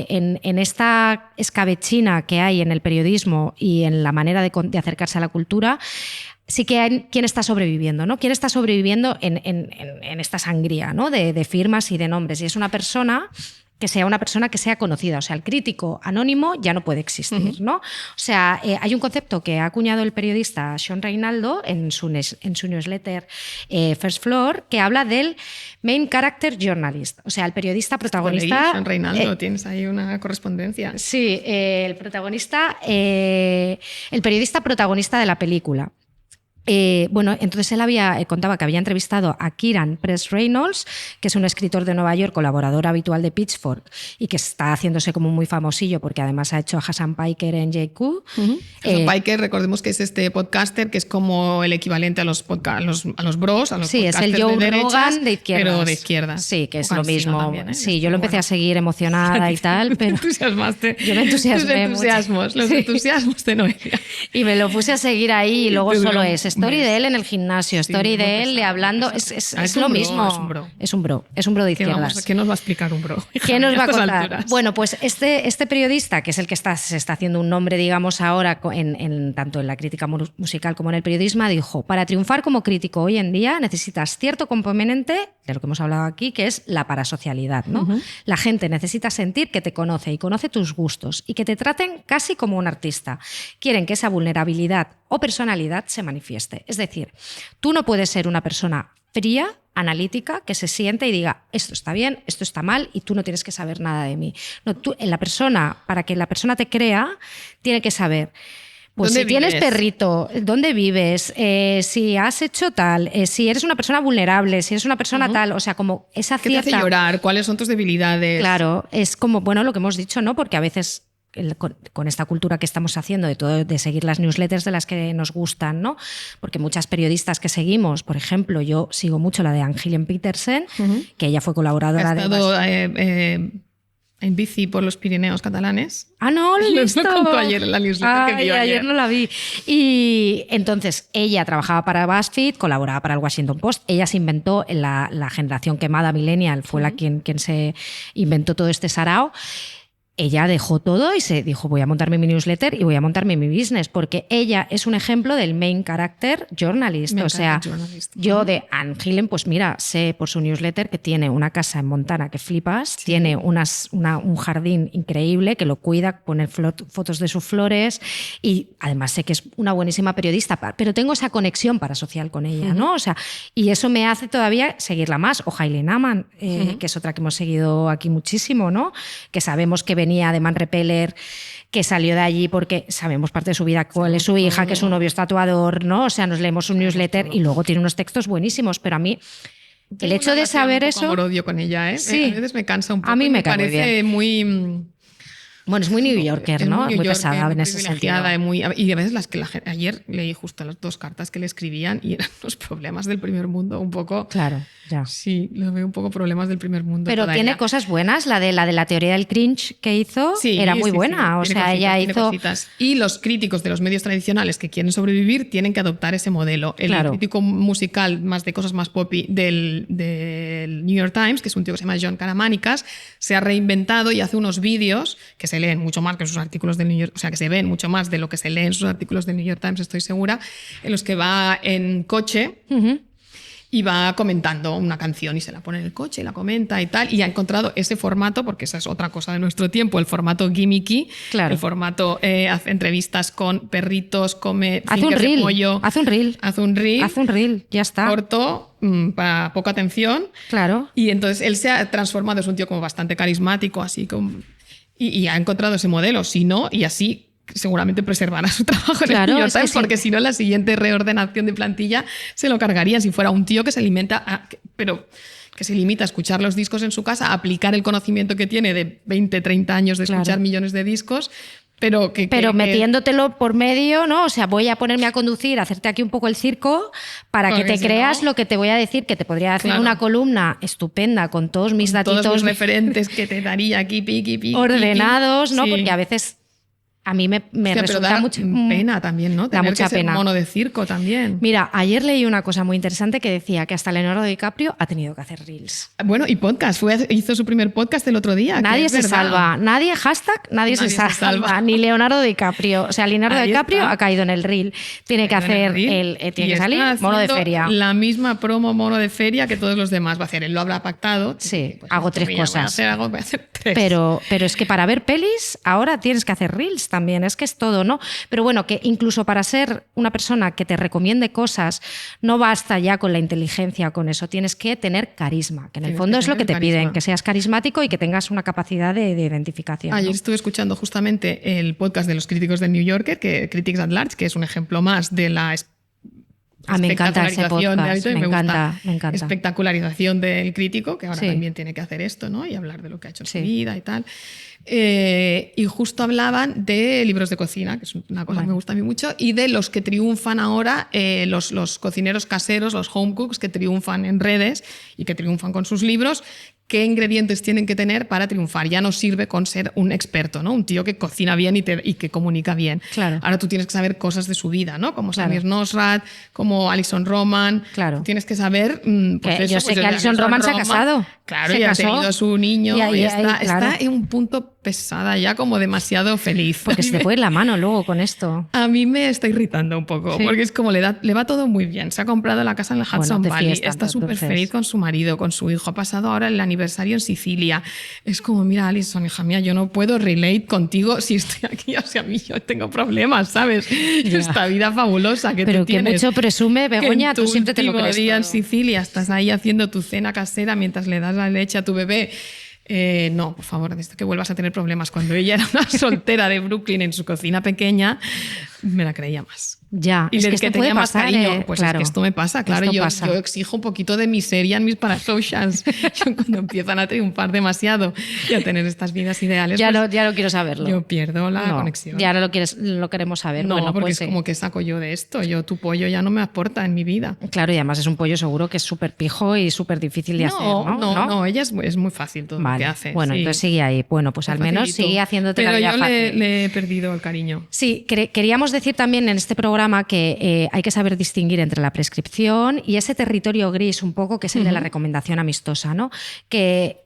en esta escabechina que hay en el periodismo y en la manera de acercarse a la cultura, sí que hay quien está sobreviviendo, ¿no? ¿Quién está sobreviviendo en esta sangría, ¿no? de firmas y de nombres? Y es una persona que sea una persona que sea conocida. O sea, el crítico anónimo ya no puede existir, ¿no? O sea, hay un concepto que ha acuñado el periodista Sean Reinaldo en su newsletter First Floor, que habla del main character journalist, o sea, el periodista protagonista. Sean Reinaldo, tienes ahí una correspondencia. Sí, el periodista protagonista de la película. Bueno, entonces él contaba que había entrevistado a Kieran Press Reynolds, que es un escritor de Nueva York, colaborador habitual de Pitchfork y que está haciéndose como muy famosillo porque además ha hecho a Hassan Piker en JQ. Hassan Piker, recordemos que es este podcaster que es como el equivalente a los bros, a los sí, es el Joe Rogan de izquierdas. Pero de izquierdas. Sí, que es lo mismo. También, sí, yo lo empecé a seguir emocionada y tal, pero... Te entusiasmaste. Yo me entusiasmé los entusiasmos de Noelia. Y me lo puse a seguir ahí y luego solo story de él en el gimnasio, story de él hablando, es lo mismo. Es un bro de izquierdas. ¿Qué nos va a explicar un bro? ¿Qué nos va a contar? Bueno, pues este periodista, que es el que se está haciendo un nombre, digamos, ahora tanto en la crítica musical como en el periodismo, dijo, para triunfar como crítico hoy en día necesitas cierto componente, de lo que hemos hablado aquí, que es la parasocialidad, ¿no? La gente necesita sentir que te conoce y conoce tus gustos y que te traten casi como un artista. Quieren que esa vulnerabilidad o personalidad se manifieste. Es decir, tú no puedes ser una persona fría, analítica, que se siente y diga esto está bien, esto está mal y tú no tienes que saber nada de mí. No, para que la persona te crea, tiene que saber pues si tienes perrito, dónde vives, si has hecho tal, si eres una persona vulnerable, si eres una persona tal, o sea, como esa cierta... ¿Qué te hace llorar? ¿Cuáles son tus debilidades? Claro, es como, bueno, lo que hemos dicho, ¿no? Porque a veces... Con esta cultura que estamos haciendo de seguir las newsletters de las que nos gustan, ¿no? Porque muchas periodistas que seguimos, por ejemplo, yo sigo mucho la de Anne-Helen Petersen, que ella fue colaboradora ha estado en bici por los Pirineos catalanes. Ah, no, lo he visto. Lo contó ayer en la newsletter que vio ayer no la vi. Y entonces ella trabajaba para BuzzFeed, colaboraba para el Washington Post. Ella se inventó en la generación quemada millennial, fue quien se inventó todo este sarao. Ella dejó todo y se dijo voy a montarme mi newsletter y voy a montarme mi business, porque ella es un ejemplo del main character journalist. Yo de Anne-Helen, pues mira, sé por su newsletter que tiene una casa en Montana que flipas, tiene un jardín increíble que lo cuida, pone fotos de sus flores y además sé que es una buenísima periodista, pero tengo esa conexión parasocial con ella, ¿no? O sea, y eso me hace todavía seguirla más. O Hailey Naman, que es otra que hemos seguido aquí muchísimo, ¿no? Que sabemos que venía de Man Repeller, que salió de allí porque sabemos parte de su vida, cuál es su hija, que su novio es tatuador, ¿no? O sea, nos leemos un newsletter y luego tiene unos textos buenísimos, pero a mí el hecho de saber eso... amor-odio con ella, ¿eh? Sí. A veces me cansa un poco. A mí me parece muy... Bueno, es muy New Yorker, ¿no? Muy pesada en ese sentido. Y a veces ayer leí justo las 2 cartas que le escribían y eran los problemas del primer mundo, un poco. Claro, ya. Sí, lo veo un poco problemas del primer mundo. Pero todavía. Tiene cosas buenas. La de la teoría del cringe que hizo era muy buena. O sea, ella hizo. Y los críticos de los medios tradicionales que quieren sobrevivir tienen que adoptar ese modelo. El crítico musical más de cosas más poppy del New York Times, que es un tío que se llama John Karamánicas, se ha reinventado y hace unos vídeos que se leen mucho más que sus artículos del New York, o sea, que se ven mucho más de lo que se lee en sus artículos del New York Times, estoy segura, en los que va en coche y va comentando una canción y se la pone en el coche y la comenta y tal, y ha encontrado ese formato, porque esa es otra cosa de nuestro tiempo, el formato gimmicky, el formato hace entrevistas con perritos, hace un reel, pollo, hace un reel, ya está. Corto, para poca atención. Claro. Y entonces él se ha transformado, es un tío como bastante carismático, así como... Y ha encontrado ese modelo, si no, y así seguramente preservará su trabajo en el New York Times, porque si no, la siguiente reordenación de plantilla se lo cargarían si fuera un tío que se alimenta, pero que se limita a escuchar los discos en su casa, a aplicar el conocimiento que tiene de 20, 30 años de escuchar millones de discos, pero metiéndotelo por medio, ¿no? O sea, voy a ponerme a conducir, a hacerte aquí un poco el circo para que te creas lo que te voy a decir, que te podría hacer una columna estupenda con todos mis datitos. Todos los referentes que te daría aquí, piqui, ordenados, ¿no? Sí. Porque a veces A mí me Hostia, resulta pero da mucho pena también, ¿no? Da Tener mucha que ser pena. mono de circo también. Mira, ayer leí una cosa muy interesante que decía que hasta Leonardo DiCaprio ha tenido que hacer reels. Bueno, y podcast. Hizo su primer podcast el otro día. Nadie que es se verdad. salva. Nadie se salva. Ni Leonardo DiCaprio. O sea, Leonardo Ahí DiCaprio está. ha caído en el reel. Tiene que hacer tiene que salir mono de feria. La misma promo mono de feria que todos los demás va a hacer. Él lo habrá pactado. Sí, Pues hago esto, 3 mira, cosas. Voy a hacer 3. Pero es que para ver pelis ahora tienes que hacer reels también, es que es todo, ¿no? Pero bueno, que incluso para ser una persona que te recomiende cosas no basta ya con la inteligencia, con eso, tienes que tener carisma, que en el Tienes fondo que es lo que tener te piden, carisma. que seas carismático y que tengas una capacidad de identificación. Ayer ¿no? estuve escuchando justamente el podcast de los críticos del New Yorker, Critics at Large, que es un ejemplo más de la me encanta ese espectacularización de podcast, hábito y me gusta. encanta. Espectacularización del crítico, que ahora Sí. también tiene que hacer esto, ¿no? Y hablar de lo que ha hecho en Sí. su vida y tal. Y justo hablaban de libros de cocina, que es una cosa que me gusta a mí mucho, y de los que triunfan ahora, los cocineros caseros, los home cooks que triunfan en redes y que triunfan con sus libros. ¿Qué ingredientes tienen que tener para triunfar? Ya no sirve con ser un experto, ¿no? Un tío que cocina bien y que comunica bien. Claro. Ahora tú tienes que saber cosas de su vida, ¿no? Como Claro. Samir Nosrat, como Alison Roman. Claro. Tú tienes que saber... pues Que eso, yo sé pues que Alison Roman se ha casado. Claro, Se y ha casó. tenido a su niño Y está claro. en un punto pesada ya, como demasiado feliz. Porque A se mí te puede ir la mano luego con esto. a mí me está irritando un poco, Sí. porque es como le va todo muy bien. Se ha comprado la casa en el Hudson de Valley, fiesta, está súper entonces. feliz con su marido, con su hijo. Ha pasado ahora el aniversario en Sicilia. Es como, mira, Alison, hija mía, yo no puedo relate contigo si estoy aquí. O sea, a mí yo tengo problemas, ¿sabes? Ya. Esta vida fabulosa que Pero tú que tienes. mucho presume, Que en Begoña, tu tú siempre te lo último crees día en todo. Sicilia estás ahí haciendo tu cena casera mientras le das la leche a tu bebé. No, por favor, desde que vuelvas a tener problemas. Cuando ella era una soltera de Brooklyn en su cocina pequeña, me la creía más. Ya, Y es el que que esto puede tenía más pasar, cariño, pues claro. es que esto me pasa, claro, Esto yo pasa. exijo un poquito de miseria en mis parasocials. Yo cuando empiezan a triunfar demasiado y a tener estas vidas ideales, Ya, pues ya lo quiero saberlo. yo pierdo la No, conexión. Ya no lo queremos saber. No, Bueno, porque pues, es como que saco yo de esto. Tu pollo ya no me aporta en mi vida. Claro, y además es un pollo seguro que es súper pijo y súper difícil de hacer, ¿no? No, ella es muy fácil todo lo Vale. que hace. Bueno, sí. entonces sigue ahí. Bueno, pues al menos Facilito. sigue haciéndote Pero la vida yo fácil. le he perdido el cariño. Sí, queríamos decir también en este programa que hay que saber distinguir entre la prescripción y ese territorio gris un poco que es el de la recomendación amistosa, ¿no? Que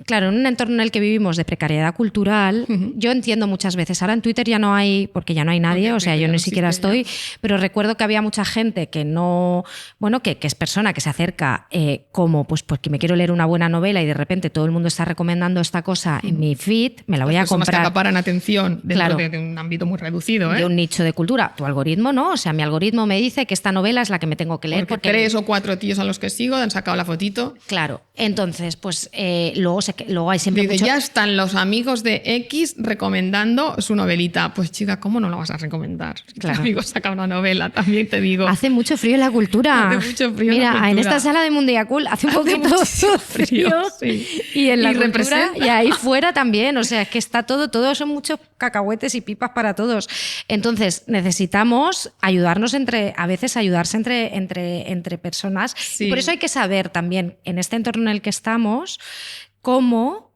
claro, en un entorno en el que vivimos de precariedad cultural, yo entiendo muchas veces, ahora en Twitter ya no hay, porque ya no hay nadie, Porque o sea, yo ya ni no siquiera existe estoy, pero recuerdo que había mucha gente que no, bueno, que es persona que se acerca como, pues porque me quiero leer una buena novela y de repente todo el mundo está recomendando esta cosa en mi feed, me la voy a Personas que comprar. acaparan atención dentro Claro. de un ámbito muy reducido. ¿eh? De un nicho de cultura. Tu algoritmo no, o sea, mi algoritmo me dice que esta novela es la que me tengo que leer. Porque 3 o 4 tíos a los que sigo han sacado la fotito. Claro, entonces, pues luego hay siempre Dice, mucho... ya están los amigos de X recomendando su novelita. Pues chica, ¿cómo no la vas a recomendar? Claro. Tu amigo saca una novela, también te digo. Hace mucho frío en la cultura. Hace mucho frío en Mira, la cultura. en esta sala de Mundiacul hace un poquito muchísimo frío. sí. Y en la Y cultura representa. y ahí fuera también. O sea, es que está todos son muchos cacahuetes y pipas para todos. Entonces, necesitamos ayudarnos a veces ayudarse entre personas. Sí. Y por eso hay que saber también, en este entorno en el que estamos, cómo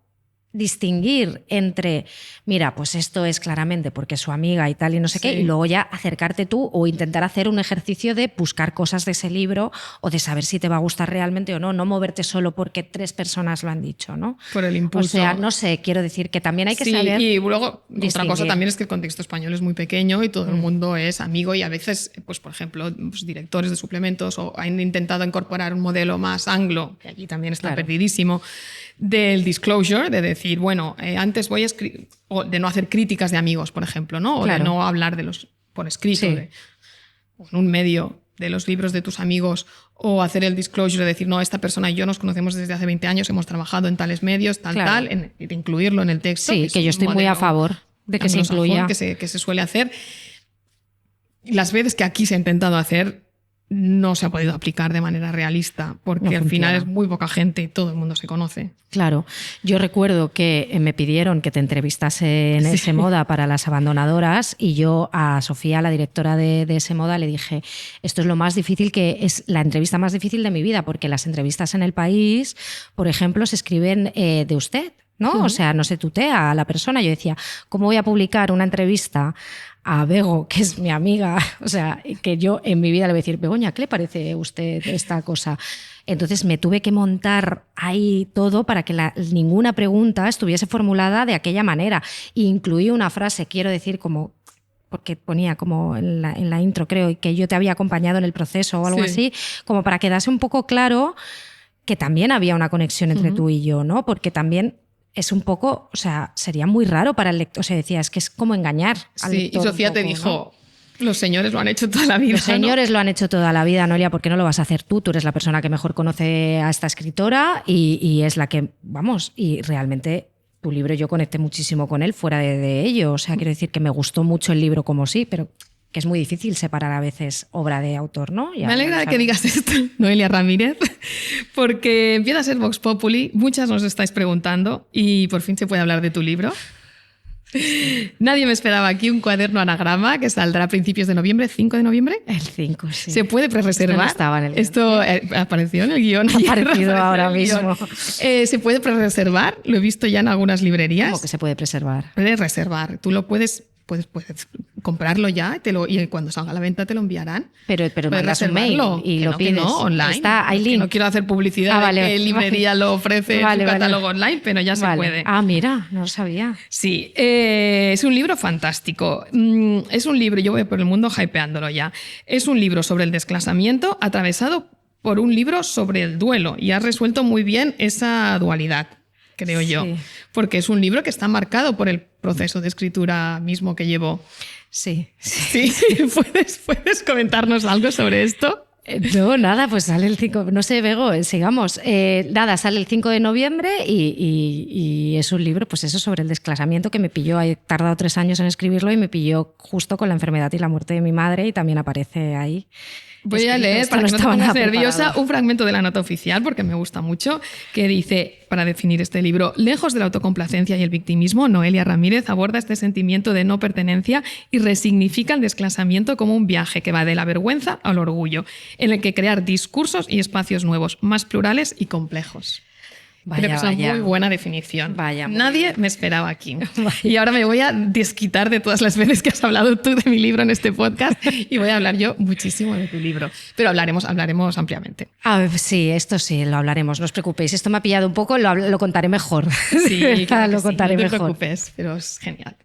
distinguir entre, mira, pues esto es claramente porque es su amiga y tal y no sé qué, Sí. y luego ya acercarte tú o intentar hacer un ejercicio de buscar cosas de ese libro o de saber si te va a gustar realmente o no, no moverte solo porque 3 personas lo han dicho, ¿no? Por el impulso. O sea, no sé, quiero decir que también hay que Sí, saber... y luego otra distinguir. cosa también es que el contexto español es muy pequeño y todo el mundo es amigo y a veces, pues por ejemplo, pues, directores de suplementos o han intentado incorporar un modelo más anglo, que allí también está Claro. perdidísimo, del disclosure, de decir, bueno, antes voy a escribir, o de no hacer críticas de amigos, por ejemplo, ¿no? O Claro. de no hablar de los por escrito, Sí. o en un medio de los libros de tus amigos, o hacer el disclosure de decir, no, esta persona y yo nos conocemos desde hace 20 años, hemos trabajado en tales medios, Claro. y de incluirlo en el texto. Sí, es que yo un estoy muy a modelo favor de que se anglosajón incluya. que se suele hacer. Las veces que aquí se ha intentado hacer no se ha podido aplicar de manera realista, porque No al final funciona. es muy poca gente y todo el mundo se conoce. Claro, yo recuerdo que me pidieron que te entrevistase en ese Moda para las abandonadoras y yo a Sofía, la directora de ese Moda, le dije, esto es lo más difícil, que es la entrevista más difícil de mi vida, porque las entrevistas en El País, por ejemplo, se escriben de usted. ¿no? O sea, no se tutea a la persona. Yo decía, ¿cómo voy a publicar una entrevista a Bego, que es mi amiga? O sea, que yo en mi vida le voy a decir, Begoña, ¿qué le parece a usted esta cosa? Entonces me tuve que montar ahí todo para que ninguna pregunta estuviese formulada de aquella manera. E incluí una frase, quiero decir, como... porque ponía como en la intro, creo, que yo te había acompañado en el proceso o algo así, como para que quedase un poco claro que también había una conexión entre tú y yo, ¿no? Porque también es un poco, o sea, sería muy raro para el lector. O sea, decía, es que es como engañar al lector. Y Sofía un poco, te dijo... ¿no? Los señores lo han hecho toda la vida. Los señores lo han hecho toda la vida, Noelia, ¿por qué no lo vas a hacer tú? Tú eres la persona que mejor conoce a esta escritora y es la que, vamos, y realmente tu libro yo conecté muchísimo con él fuera de ello. O sea, quiero decir que me gustó mucho el libro como sí, pero que es muy difícil separar a veces obra de autor, ¿no? Me alegra de que digas esto, Noelia Ramírez, porque empieza a ser Vox Populi, muchas nos estáis preguntando y por fin se puede hablar de tu libro. Nadie me esperaba aquí un cuaderno anagrama que saldrá a principios de noviembre, 5 de noviembre. El 5, sí. ¿Se puede pre-reservar? Esto no estaba en el guión. Esto apareció en el guión. Ha aparecido ahora mismo. ¿Se puede pre-reservar? Lo he visto ya en algunas librerías. ¿Cómo que se puede preservar? Pre-reservar. Tú lo puedes comprarlo ya y cuando salga a la venta te lo enviarán. Pero mandas un mail y lo pides. No, online. Está, hay link. No quiero hacer publicidad vale, de que librería lo ofrece en su catálogo online, pero ya se puede. Ah, mira, no lo sabía. Sí, es un libro fantástico. Es un libro, yo voy por el mundo hypeándolo ya. Es un libro sobre el desclasamiento atravesado por un libro sobre el duelo y has resuelto muy bien esa dualidad, creo yo, porque es un libro que está marcado por el proceso de escritura mismo que llevó. Sí. ¿Puedes comentarnos algo sobre esto? No, nada, pues sale el 5, no sé, Bego, sigamos. Nada, sale el 5 de noviembre y es un libro, pues eso, sobre el desclasamiento que me pilló, he tardado 3 años en escribirlo y me pilló justo con la enfermedad y la muerte de mi madre y también aparece ahí. Voy a leer, para que no te pongas nerviosa, un fragmento de la nota oficial, porque me gusta mucho, que dice, para definir este libro, lejos de la autocomplacencia y el victimismo, Noelia Ramírez aborda este sentimiento de no pertenencia y resignifica el desclasamiento como un viaje que va de la vergüenza al orgullo, en el que crear discursos y espacios nuevos, más plurales y complejos. Creo que es una muy buena definición. Nadie me esperaba aquí. Y ahora me voy a desquitar de todas las veces que has hablado tú de mi libro en este podcast y voy a hablar yo muchísimo de tu libro. Pero hablaremos ampliamente. Sí, esto sí, lo hablaremos, no os preocupéis. Esto me ha pillado un poco, lo contaré mejor. Sí, claro lo contaré no te mejor. preocupes, pero es genial.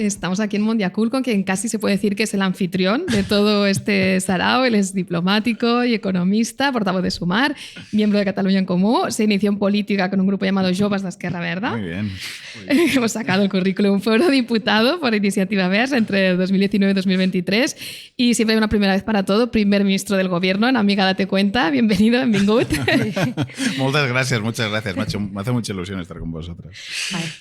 Estamos aquí en Mondiacult con quien casi se puede decir que es el anfitrión de todo este sarao. Él es diplomático y economista, portavoz de Sumar, miembro de Catalunya en Comú. Se inició en política con un grupo llamado Joves d'Esquerra Verda. Muy bien. Hemos sacado el currículum. Fue eurodiputado por Iniciativa Verds entre 2019 y 2023 y siempre hay una primera vez para todo. Primer ministro del gobierno, en Amiga Date Cuenta. Bienvenido, benvingut. Muchas gracias. Me hace mucha ilusión estar con vosotras.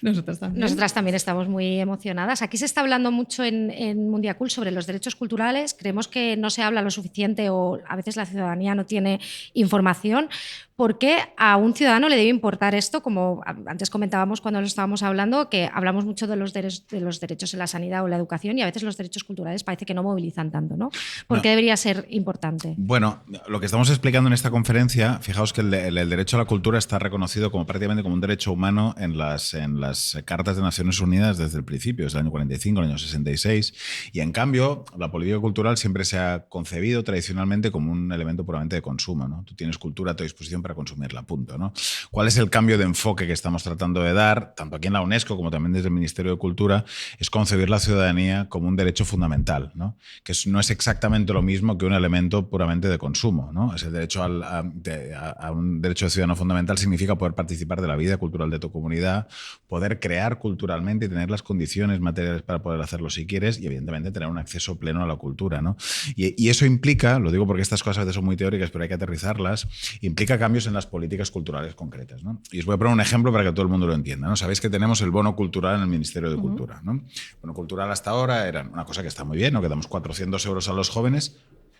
Nosotras también estamos muy emocionadas. Aquí se está hablando mucho en Mondiacult sobre los derechos culturales. Creemos que no se habla lo suficiente o a veces la ciudadanía no tiene información. ¿Por qué a un ciudadano le debe importar esto? Como antes comentábamos cuando lo estábamos hablando, que hablamos mucho de los derechos en la sanidad o la educación y a veces los derechos culturales parece que no movilizan tanto, ¿no? ¿Por qué debería ser importante? Bueno, lo que estamos explicando en esta conferencia, fijaos que el derecho a la cultura está reconocido prácticamente como un derecho humano en las cartas de Naciones Unidas desde el principio, desde el año 45, el año 66, y en cambio la política cultural siempre se ha concebido tradicionalmente como un elemento puramente de consumo, ¿no? Tú tienes cultura a tu disposición para consumirla, punto, ¿no? ¿Cuál es el cambio de enfoque que estamos tratando de dar, tanto aquí en la UNESCO como también desde el Ministerio de Cultura? Es concebir la ciudadanía como un derecho fundamental, ¿no? Que no es exactamente lo mismo que un elemento puramente de consumo, ¿no? Es el derecho a un derecho de ciudadano fundamental significa poder participar de la vida cultural de tu comunidad, poder crear culturalmente y tener las condiciones materiales para poder hacerlo si quieres y evidentemente tener un acceso pleno a la cultura, ¿no? Y eso implica, lo digo porque estas cosas a veces son muy teóricas pero hay que aterrizarlas, implica cambios en las políticas culturales concretas, ¿no? Y os voy a poner un ejemplo para que todo el mundo lo entienda, ¿no? Sabéis que tenemos el bono cultural en el Ministerio de Cultura, ¿no? El bono cultural hasta ahora era una cosa que está muy bien, ¿no? Que damos 400 euros a los jóvenes,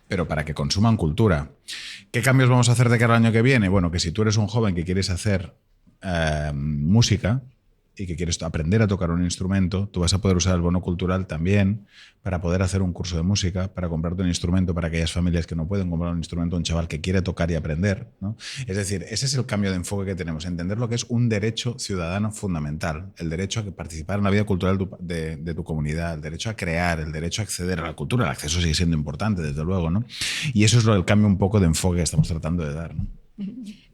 pero para que consuman cultura. ¿Qué cambios vamos a hacer de cara al año que viene? Bueno, que si tú eres un joven que quieres hacer música y que quieres aprender a tocar un instrumento, tú vas a poder usar el bono cultural también para poder hacer un curso de música, para comprarte un instrumento para aquellas familias que no pueden comprar un instrumento a un chaval que quiere tocar y aprender, ¿no? Es decir, ese es el cambio de enfoque que tenemos, entender lo que es un derecho ciudadano fundamental, el derecho a participar en la vida cultural de tu comunidad, el derecho a crear, el derecho a acceder a la cultura. El acceso sigue siendo importante, desde luego, ¿no? Y eso es el cambio un poco de enfoque que estamos tratando de dar, ¿no?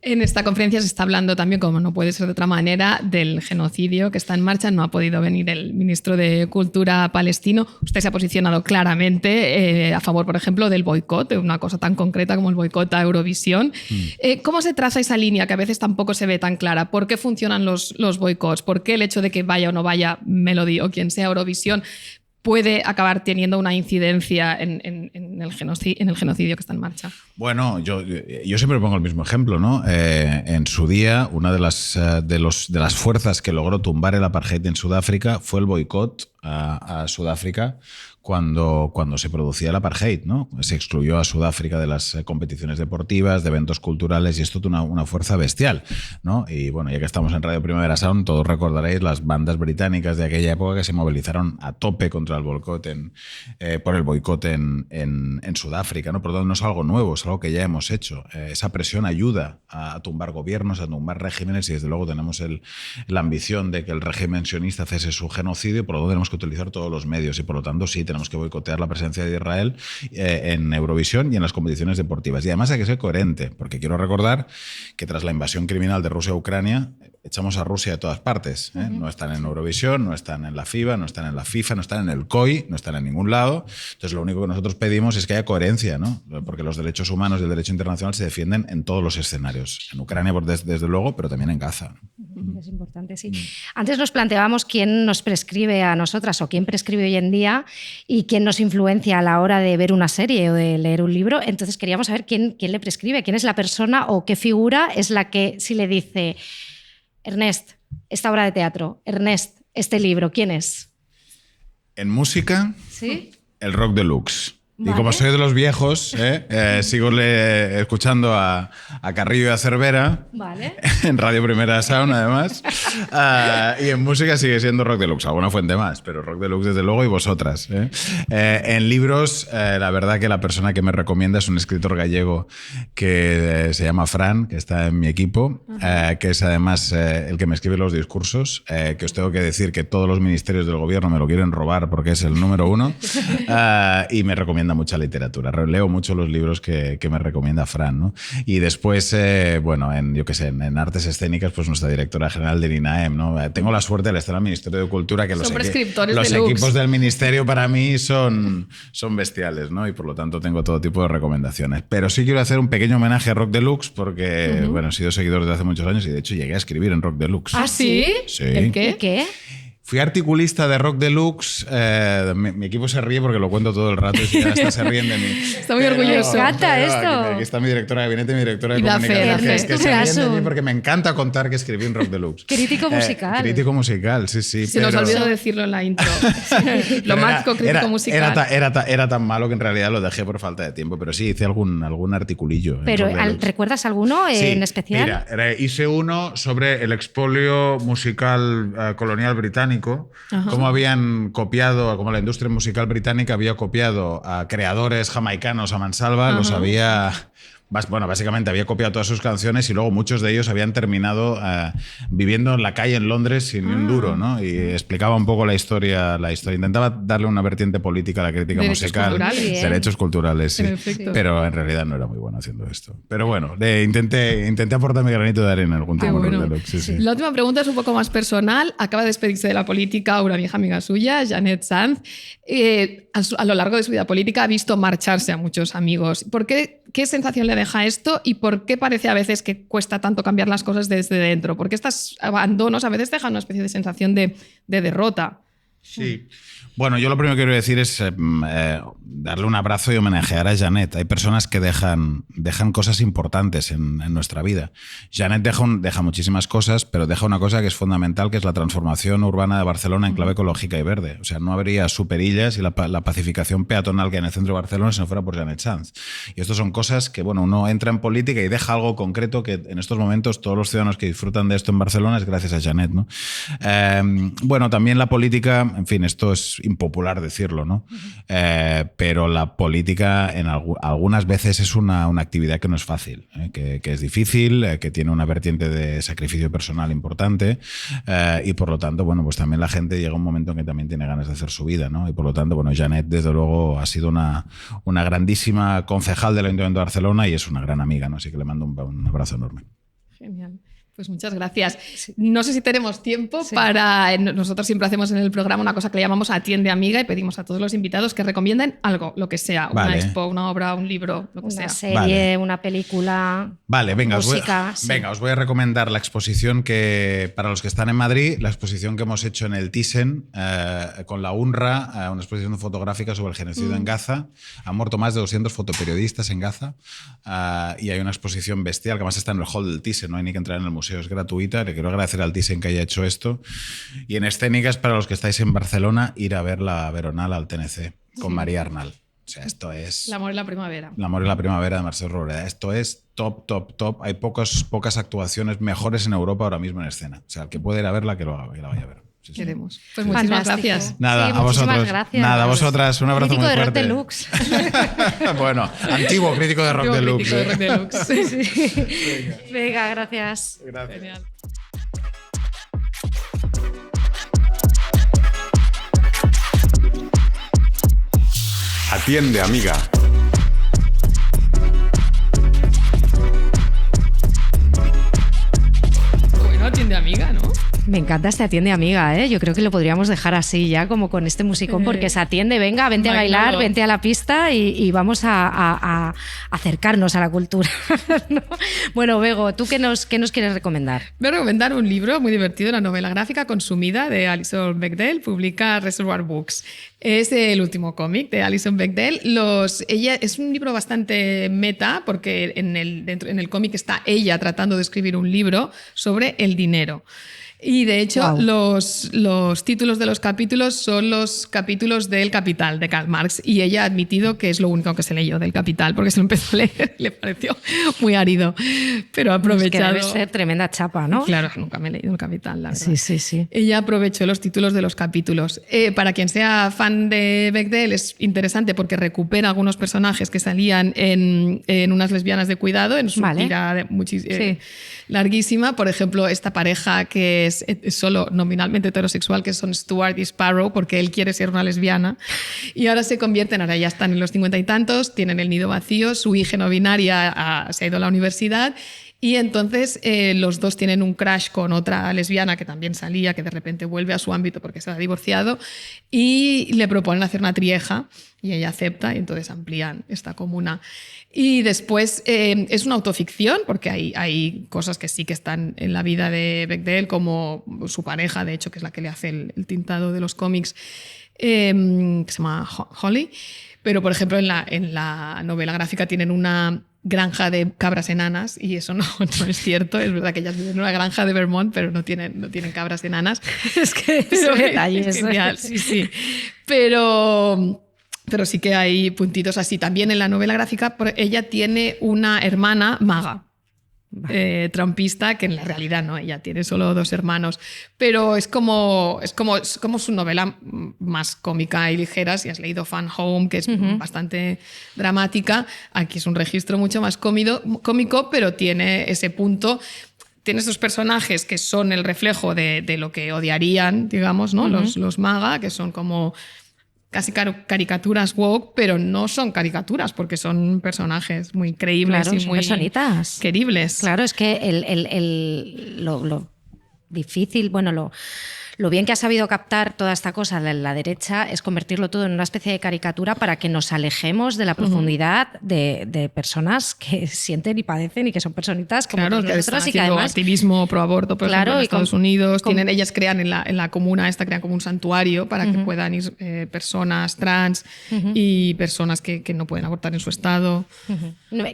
En esta conferencia se está hablando también, como no puede ser de otra manera, del genocidio que está en marcha. No ha podido venir el ministro de Cultura palestino. Usted se ha posicionado claramente a favor, por ejemplo, del boicot, de una cosa tan concreta como el boicot a Eurovisión. ¿Cómo se traza esa línea que a veces tampoco se ve tan clara? ¿Por qué funcionan los boicots? ¿Por qué el hecho de que vaya o no vaya Melody o quien sea Eurovisión puede acabar teniendo una incidencia en el genocidio que está en marcha? Bueno, yo siempre pongo el mismo ejemplo, ¿no? En su día, una de las fuerzas que logró tumbar el apartheid en Sudáfrica fue el boicot a Sudáfrica cuando se producía el apartheid, ¿no? Se excluyó a Sudáfrica de las competiciones deportivas, de eventos culturales, y esto tuvo una fuerza bestial, ¿no? Y bueno, ya que estamos en Radio Primavera Sound, todos recordaréis las bandas británicas de aquella época que se movilizaron a tope contra el boicot por el boicot en Sudáfrica, ¿no? Por lo tanto, no es algo nuevo, es algo que ya hemos hecho. Esa presión ayuda a tumbar gobiernos, a tumbar regímenes, y desde luego tenemos la ambición de que el régimen sionista cese su genocidio, y por lo tanto tenemos que utilizar todos los medios, y por lo tanto sí, tenemos que boicotear la presencia de Israel en Eurovisión y en las competiciones deportivas. Y además hay que ser coherente, porque quiero recordar que tras la invasión criminal de Rusia a Ucrania, echamos a Rusia de todas partes, ¿eh? No están en Eurovisión, no están en la FIBA, no están en la FIFA, no están en el COI, no están en ningún lado. Entonces lo único que nosotros pedimos es que haya coherencia, ¿no? Porque los derechos humanos y el derecho internacional se defienden en todos los escenarios. En Ucrania, desde luego, pero también en Gaza. Es importante, sí. Antes nos planteábamos quién nos prescribe a nosotras o quién prescribe hoy en día y quién nos influencia a la hora de ver una serie o de leer un libro. Entonces queríamos saber quién le prescribe, quién es la persona o qué figura es la que, si le dice: Ernest, esta obra de teatro, Ernest, este libro, ¿quién es? En música, ¿sí? El rock deluxe. Vale. Y como soy de los viejos, sigo escuchando a Carrillo y a Cervera, vale. En Radio Primera Sound, además. Y en música sigue siendo rock deluxe. Alguna fuente más, pero rock deluxe desde luego, y vosotras. En libros, la verdad que la persona que me recomienda es un escritor gallego que se llama Fran, que está en mi equipo, que es además el que me escribe los discursos, que os tengo que decir que todos los ministerios del gobierno me lo quieren robar porque es el número 1, y me recomienda mucha literatura. Leo mucho los libros que me recomienda Fran, ¿no? Y después, bueno, en artes escénicas, pues nuestra directora general del INAEM, ¿no? Tengo la suerte de estar al Ministerio de Cultura, que los equipos del ministerio para mí son bestiales, ¿no? Y por lo tanto tengo todo tipo de recomendaciones. Pero sí quiero hacer un pequeño homenaje a Rock Deluxe porque, bueno, he sido seguidor desde hace muchos años y de hecho llegué a escribir en Rock Deluxe. ¿Ah, sí? Sí. ¿En qué? ¿Qué? Fui articulista de Rock Deluxe. Mi equipo se ríe porque lo cuento todo el rato y si ya hasta se ríen de mí. Está muy orgulloso. Me encanta esto. Aquí está mi directora de gabinete y mi directora de Y da comunicación. fe. Que se ríen de mí porque me encanta contar que escribí en Rock Deluxe. Crítico musical. Crítico musical, sí, sí. Se nos olvidó decirlo en la intro. Lo mágico crítico musical. Era tan malo que en realidad lo dejé por falta de tiempo, pero sí hice algún articulillo. Pero ¿recuerdas alguno en especial? Mira, hice uno sobre el expolio musical colonial británico. Ajá. Cómo habían copiado, como la industria musical británica había copiado a creadores jamaicanos a mansalva, los había... Bueno, básicamente había copiado todas sus canciones y luego muchos de ellos habían terminado viviendo en la calle en Londres sin ni un duro, ¿no? Y explicaba un poco la historia. Intentaba darle una vertiente política a la crítica musical. Derechos culturales, sí. Perfecto. Pero en realidad no era muy bueno haciendo esto. Pero bueno, intenté aportar mi granito de arena en algún tiempo. Bueno. Sí. La última pregunta es un poco más personal. Acaba de despedirse de la política una vieja amiga suya, Janet Sanz. A lo largo de su vida política ha visto marcharse a muchos amigos. ¿Qué sensación le deja esto y por qué parece a veces que cuesta tanto cambiar las cosas desde dentro? Porque estos abandonos a veces dejan una especie de sensación de derrota. Sí. Bueno, yo lo primero que quiero decir es darle un abrazo y homenajear a Janet. Hay personas que dejan cosas importantes en nuestra vida. Janet deja muchísimas cosas, pero deja una cosa que es fundamental, que es la transformación urbana de Barcelona en clave ecológica y verde. O sea, no habría superillas y la pacificación peatonal que hay en el centro de Barcelona si no fuera por Janet Sanz. Y esto son cosas que, bueno, uno entra en política y deja algo concreto que en estos momentos todos los ciudadanos que disfrutan de esto en Barcelona es gracias a Janet, ¿no? Bueno, también la política, en fin, esto es impopular decirlo, ¿no? Pero la política algunas veces es una actividad que no es fácil, que es difícil, que tiene una vertiente de sacrificio personal importante y por lo tanto, bueno, pues también la gente llega a un momento en que también tiene ganas de hacer su vida, ¿no? Y por lo tanto, bueno, Janet desde luego ha sido una grandísima concejal del Ayuntamiento de Barcelona y es una gran amiga, ¿no? Así que le mando un abrazo enorme. Genial. Pues muchas gracias. No sé si tenemos tiempo para... Nosotros siempre hacemos en el programa una cosa que le llamamos Atiende Amiga y pedimos a todos los invitados que recomienden algo, lo que sea. Vale. Una expo, una obra, un libro, lo que sea. Una serie, una película, venga, música. Os voy a recomendar la exposición que, para los que están en Madrid, la exposición que hemos hecho en el Thyssen con la UNRWA, una exposición fotográfica sobre el genocidio en Gaza. Han muerto más de 200 fotoperiodistas en Gaza y hay una exposición bestial que además está en el hall del Thyssen, no hay ni que entrar en el museo. Es gratuita, le quiero agradecer al Thyssen que haya hecho esto. Y en escénicas, para los que estáis en Barcelona, ir a ver la Veronal al TNC con María Arnal. O sea, esto es... El amor y la primavera. El amor y la primavera de Mercè Rodoreda. Esto es top, top, top. Hay pocas actuaciones mejores en Europa ahora mismo en escena. O sea, el que puede ir a verla, que lo haga, que la vaya a ver. Sí, sí. Queremos. Pues muchísimas gracias. Nada, a vosotros. Gracias. Nada, a vosotras. Un abrazo crítico muy fuerte. De rock deluxe. Bueno, antiguo crítico de rock deluxe. Crítico de rock deluxe. Sí. Venga, gracias. Gracias. Genial. Atiende, amiga. Bueno, Atiende Amiga, ¿no? Me encanta este Atiende Amiga, ¿eh? Yo creo que lo podríamos dejar así ya, como con este musicón, porque se atiende, venga, vente a bailar, claro. Vente a la pista y vamos a acercarnos a la cultura. ¿No? Bueno, Bego, ¿tú qué nos quieres recomendar? Voy a recomendar un libro muy divertido, la novela gráfica Consumida de Alison Bechdel, publica Reservoir Books. Es el último cómic de Alison Bechdel. Ella es un libro bastante meta porque en el cómic está ella tratando de escribir un libro sobre el dinero. Y de hecho, los títulos de los capítulos son los capítulos del Capital de Karl Marx. Y ella ha admitido que es lo único que se leyó del Capital, porque se lo empezó a leer, le pareció muy árido. Pero ha aprovechado. Es que debe ser tremenda chapa, ¿no? Claro, nunca me he leído el Capital, la verdad. Sí. Ella aprovechó los títulos de los capítulos. Para quien sea fan de Bechdel, es interesante porque recupera algunos personajes que salían en Unas lesbianas de cuidado, en su tira larguísima. Por ejemplo, esta pareja que es solo nominalmente heterosexual, que son Stuart y Sparrow, porque él quiere ser una lesbiana. Y ahora ahora ya están en los 50 y tantos, tienen el nido vacío, su hija no binaria se ha ido a la universidad. Y entonces los dos tienen un crush con otra lesbiana que también salía, que de repente vuelve a su ámbito porque se ha divorciado, y le proponen hacer una trieja y ella acepta y entonces amplían esta comuna. Y después es una autoficción porque hay cosas que sí que están en la vida de Bechdel, como su pareja, de hecho, que es la que le hace el tintado de los cómics, que se llama Holly. Pero, por ejemplo, en la novela gráfica tienen una granja de cabras enanas y eso no es cierto. Es verdad que ellas viven en una granja de Vermont, pero no tienen cabras enanas. Es que son detalles. Es genial, sí. Pero sí que hay puntitos así. También en la novela gráfica ella tiene una hermana maga. Trumpista, que en la realidad no, ella tiene solo 2 hermanos, pero es como su novela más cómica y ligera. Si has leído Fan Home, que es bastante dramática, aquí es un registro mucho más cómico, pero tiene ese punto. Tiene esos personajes que son el reflejo de lo que odiarían, digamos, ¿no? Los maga, que son como casi caricaturas woke, pero no son caricaturas porque son personajes muy creíbles, claro, y muy personitas queribles. Claro, es que lo difícil, bueno, lo bien que ha sabido captar toda esta cosa de la derecha es convertirlo todo en una especie de caricatura para que nos alejemos de la profundidad de personas que sienten y padecen y que son personitas como claro, nosotros, que están y que haciendo además activismo pro aborto, por ejemplo, en Estados Unidos. Ellas crean en la comuna esta, crean como un santuario para que puedan ir personas trans y personas que no pueden abortar en su estado.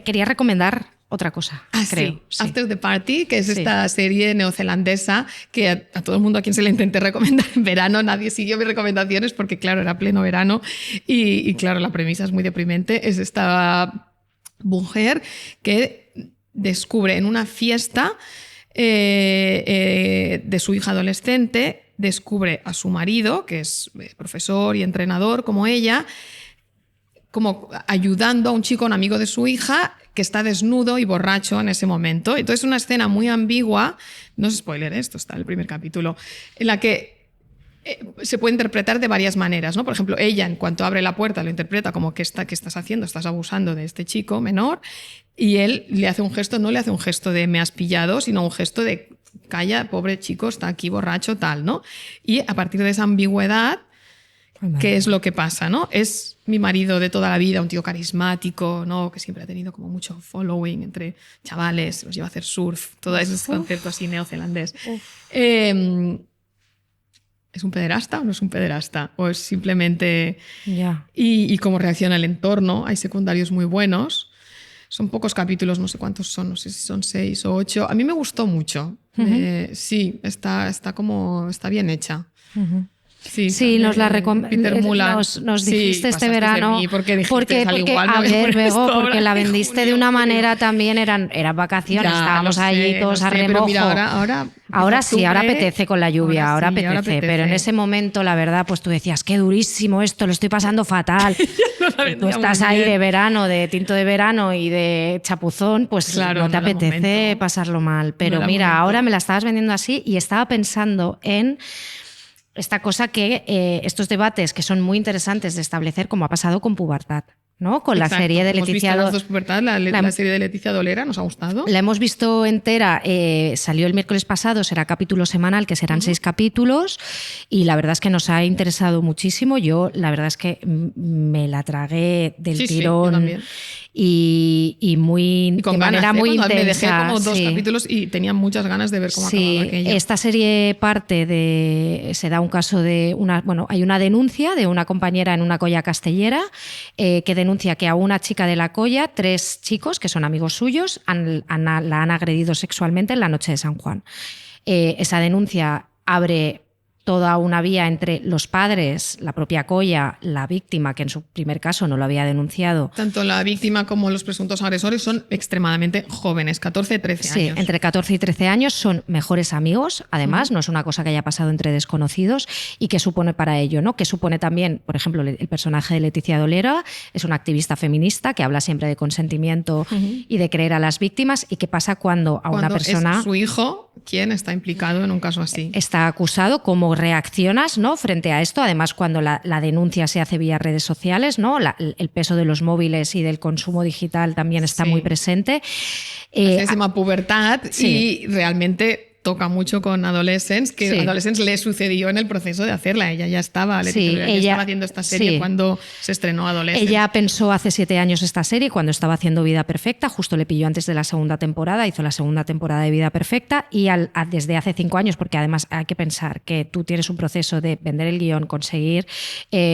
Quería recomendar otra cosa, creo. Sí. After the Party, que es esta serie neozelandesa que a todo el mundo a quien se le intenté recomendar en verano, nadie siguió mis recomendaciones porque, claro, era pleno verano y claro, la premisa es muy deprimente. Es esta mujer que descubre en una fiesta de su hija adolescente, descubre a su marido, que es profesor y entrenador como ella, como ayudando a un chico, un amigo de su hija, que está desnudo y borracho en ese momento. Entonces es una escena muy ambigua, no es spoiler, esto está en el primer capítulo, en la que se puede interpretar de varias maneras, ¿no? Por ejemplo, ella, en cuanto abre la puerta, lo interpreta como ¿qué estás haciendo? Estás abusando de este chico menor, y él le hace un gesto, no le hace un gesto de me has pillado, sino un gesto de calla, pobre chico, está aquí borracho, tal, ¿no? Y a partir de esa ambigüedad, ¿qué es lo que pasa, no? Es mi marido de toda la vida, un tío carismático, ¿no? Que siempre ha tenido como mucho following entre chavales, los lleva a hacer surf, todo ese concepto así neozelandés. ¿Es un pederasta o no es un pederasta? ¿O es simplemente...? Yeah. Y cómo reacciona el entorno. Hay secundarios muy buenos. Son pocos capítulos, no sé cuántos son, no sé si son 6 o 8. A mí me gustó mucho. Sí, está bien hecha. Sí, nos la nos dijiste este verano porque la vendiste de una manera también, eran vacaciones, estábamos allí todos a remojo. Pero mira, ahora sí, ahora apetece con la lluvia, ahora apetece, pero en ese momento la verdad pues tú decías, qué durísimo esto, lo estoy pasando fatal. Tú estás ahí de verano, de tinto de verano y de chapuzón, pues no te apetece pasarlo mal, pero mira, ahora me la estabas vendiendo así y estaba pensando en esta cosa que estos debates que son muy interesantes de establecer, como ha pasado con Pubertad, ¿no? Con la serie de Leticia Dolera. La serie de Leticia Dolera nos ha gustado. La hemos visto entera, salió el miércoles pasado, será capítulo semanal, que serán 6 capítulos, y la verdad es que nos ha interesado muchísimo. Yo la verdad es que me la tragué del tirón. Y con de ganas, manera muy intensa. Me dejé como 2 capítulos y tenía muchas ganas de ver cómo acababa aquello. Esta serie se da un caso de hay una denuncia de una compañera en una colla castellera que denuncia que a una chica de la colla, 3 chicos que son amigos suyos la han agredido sexualmente en la noche de San Juan. Esa denuncia abre toda una vía entre los padres, la propia colla, la víctima, que en su primer caso no lo había denunciado. Tanto la víctima como los presuntos agresores son extremadamente jóvenes, 14, 13 años. Sí, entre 14 y 13 años son mejores amigos, además, no es una cosa que haya pasado entre desconocidos. ¿Y qué supone para ello, ¿no? Que supone también, por ejemplo, el personaje de Leticia Dolera es una activista feminista que habla siempre de consentimiento y de creer a las víctimas. ¿Y qué pasa cuando una persona... es su hijo quien está implicado en un caso así? Está acusado, ¿cómo reaccionas, ¿no? Frente a esto? Además, cuando la denuncia se hace vía redes sociales, ¿no? El peso de los móviles y del consumo digital también está muy presente. Se llama Pubertad y realmente toca mucho con Adolescents, que Adolescents le sucedió en el proceso de hacerla. Ella ya estaba, ella estaba haciendo esta serie cuando se estrenó Adolescents. Ella pensó hace 7 años esta serie cuando estaba haciendo Vida Perfecta, justo le pilló antes de la segunda temporada, hizo la segunda temporada de Vida Perfecta y desde hace 5 años, porque además hay que pensar que tú tienes un proceso de vender el guión, conseguir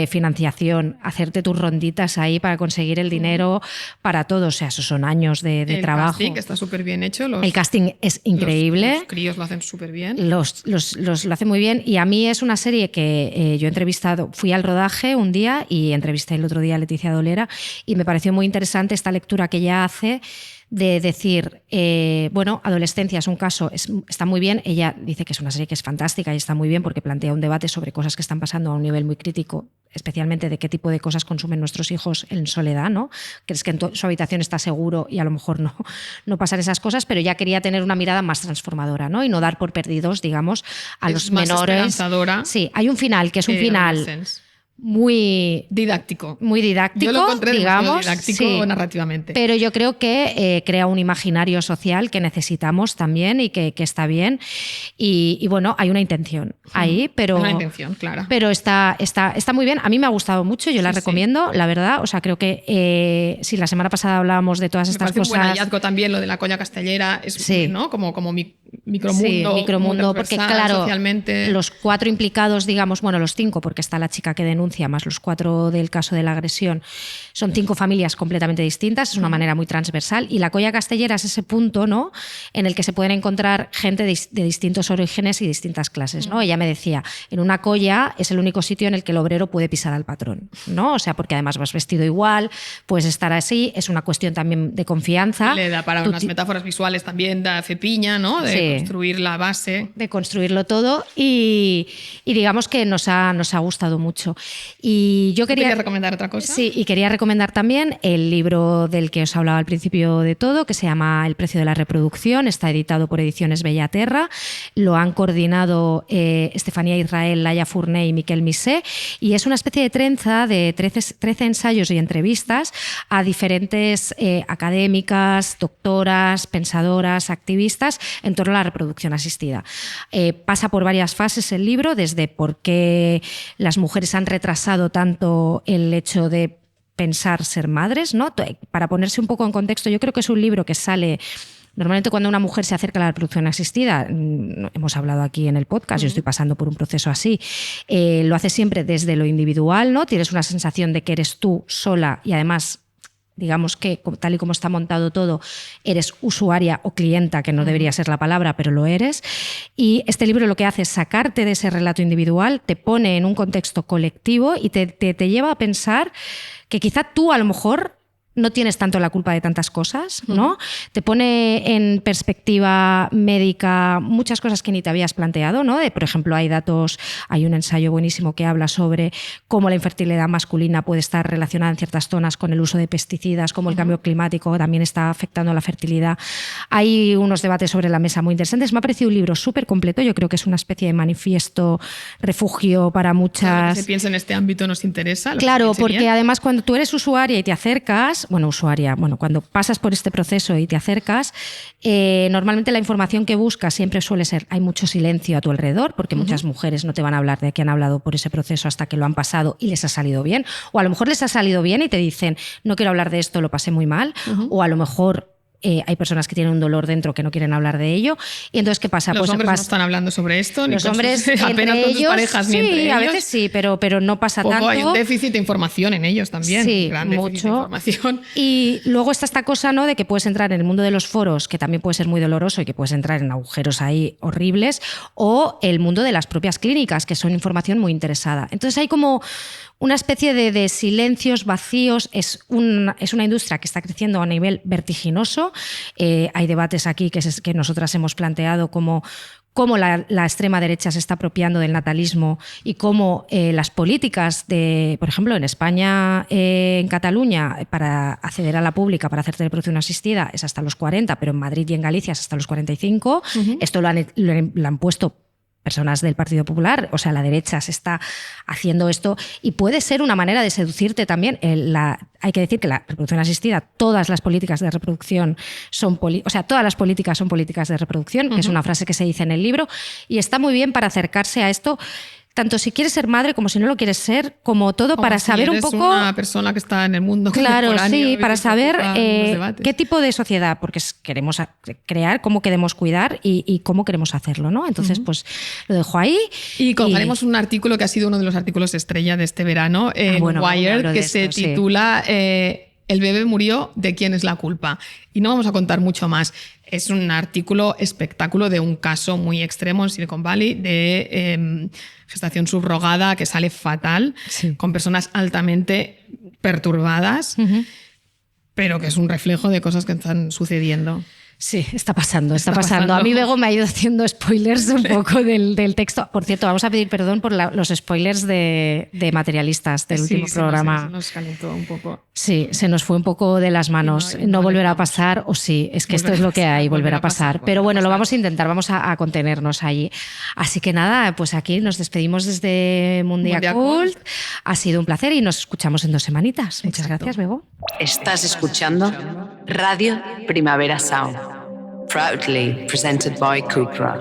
financiación, hacerte tus ronditas ahí para conseguir el dinero para todo, o sea, esos son años de trabajo. El casting está súper bien hecho. El casting es increíble. Los críos lo hacen súper bien. Lo hacen muy bien y a mí es una serie que yo he entrevistado, fui al rodaje un día y entrevisté el otro día a Leticia Dolera y me pareció muy interesante esta lectura que ella hace de decir, Adolescencia es un caso, está muy bien, ella dice que es una serie que es fantástica y está muy bien porque plantea un debate sobre cosas que están pasando a un nivel muy crítico, especialmente de qué tipo de cosas consumen nuestros hijos en soledad, ¿no? Crees que en su habitación está seguro y a lo mejor no pasan esas cosas, pero ya quería tener una mirada más transformadora, ¿no? Y no dar por perdidos, digamos, a los menores. Esperanzadora. Sí, hay un final que es un final muy didáctico. Yo lo encontré digamos, didáctico sí, narrativamente. Pero yo creo que crea un imaginario social que necesitamos también y que está bien. Y bueno, hay una intención ahí, pero, una intención, claro. Pero está muy bien. A mí me ha gustado mucho, yo la recomiendo, la verdad. O sea, creo que si la semana pasada hablábamos de todas estas cosas. Un buen hallazgo también lo de la colla castellera, es ¿no? como micromundo. Sí, micromundo, porque claro, socialmente. Los 4 implicados, digamos, bueno, los 5, porque está la chica que denuncia, más los 4 del caso de la agresión, son 5 familias completamente distintas, es una manera muy transversal, y la colla castellera es ese punto, ¿no?, en el que se pueden encontrar gente de distintos orígenes y distintas clases, ¿no? Ella me decía, en una colla es el único sitio en el que el obrero puede pisar al patrón, ¿no? O sea, porque además vas vestido igual, puedes estar así, es una cuestión también de confianza. Le da para unas metáforas visuales también, da cepiña, ¿no?, de construir la base. De construirlo todo y digamos que nos ha gustado mucho. Y yo quería recomendar otra cosa. Sí, y quería recomendar también el libro del que os hablaba al principio de todo, que se llama El precio de la reproducción, está editado por Ediciones Bellaterra, lo han coordinado Estefanía Israel, Laia Fourné y Miquel Misé, y es una especie de trenza de 13 ensayos y entrevistas a diferentes académicas, doctoras, pensadoras, activistas en torno a la reproducción asistida. Pasa por varias fases el libro, desde por qué las mujeres han retrasado tanto el hecho de pensar ser madres, ¿no? Para ponerse un poco en contexto, yo creo que es un libro que sale normalmente cuando una mujer se acerca a la reproducción asistida. Hemos hablado aquí en el podcast, yo estoy pasando por un proceso así, lo hace siempre desde lo individual, ¿no? Tienes una sensación de que eres tú sola y además, digamos que tal y como está montado todo, eres usuaria o clienta, que no debería ser la palabra, pero lo eres. Y este libro lo que hace es sacarte de ese relato individual, te pone en un contexto colectivo y te lleva a pensar que quizá tú a lo mejor no tienes tanto la culpa de tantas cosas, ¿no? Te pone en perspectiva médica muchas cosas que ni te habías planteado, ¿no? Por ejemplo, hay un ensayo buenísimo que habla sobre cómo la infertilidad masculina puede estar relacionada en ciertas zonas con el uso de pesticidas, cómo el cambio climático también está afectando a la fertilidad. Hay unos debates sobre la mesa muy interesantes. Me ha parecido un libro súper completo, yo creo que es una especie de manifiesto, refugio para muchas... Claro, que se piensa en este ámbito nos interesa. Claro, porque además cuando tú eres usuaria y te acercas, cuando pasas por este proceso y te acercas, normalmente la información que buscas siempre suele ser, hay mucho silencio a tu alrededor, porque muchas mujeres no te van a hablar de que han hablado por ese proceso hasta que lo han pasado y les ha salido bien, o a lo mejor les ha salido bien y te dicen, no quiero hablar de esto, lo pasé muy mal, o a lo mejor hay personas que tienen un dolor dentro que no quieren hablar de ello. Y entonces, ¿qué pasa? Los hombres no están hablando sobre esto, los hombres apenas con sus parejas, sí, ni entre ellos. A veces sí, pero no pasa tanto. Hay un déficit de información en ellos también. Sí, gran mucho. Déficit de información. Y luego está esta cosa, ¿no?, de que puedes entrar en el mundo de los foros, que también puede ser muy doloroso y que puedes entrar en agujeros ahí horribles, o el mundo de las propias clínicas, que son información muy interesada. Entonces hay como una especie de silencios vacíos. Es una industria que está creciendo a nivel vertiginoso. Hay debates aquí que nosotras hemos planteado cómo la extrema derecha se está apropiando del natalismo y cómo las políticas por ejemplo, en España, en Cataluña, para acceder a la pública, para hacer reproducción asistida, es hasta los 40, pero en Madrid y en Galicia es hasta los 45. Esto lo han puesto personas del Partido Popular, o sea, la derecha se está haciendo esto y puede ser una manera de seducirte también. Hay que decir que la reproducción asistida, todas las políticas de reproducción todas las políticas son políticas de reproducción, que es una frase que se dice en el libro, y está muy bien para acercarse a esto, tanto si quieres ser madre como si no lo quieres ser, como todo, como para saber un poco... una persona que está en el mundo contemporáneo. Claro, sí, para saber qué tipo de sociedad, porque queremos crear, cómo queremos cuidar y cómo queremos hacerlo, ¿no? Entonces, pues lo dejo ahí. Y colgaremos un artículo que ha sido uno de los artículos estrella de este verano en Wired, que se titula El bebé murió, ¿de quién es la culpa? Y no vamos a contar mucho más. Es un artículo espectáculo de un caso muy extremo en Silicon Valley de gestación subrogada que sale fatal, con personas altamente perturbadas, pero que es un reflejo de cosas que están sucediendo. Sí, está pasando. A mí Bego me ha ido haciendo spoilers un poco del texto. Por cierto, vamos a pedir perdón por los spoilers de Materialistas del último programa. Se nos calentó un poco. Sí, se nos fue un poco de las manos. No volverá a pasar, o sí, es que esto es lo que hay, volverá a pasar. Pero bueno, lo vamos a intentar, vamos a contenernos allí. Así que nada, pues aquí nos despedimos desde Mundia Cult. Ha sido un placer y nos escuchamos en 2 semanitas. Muchas gracias, Bego. Estás escuchando Radio Primavera Sound, proudly presented by Cupra.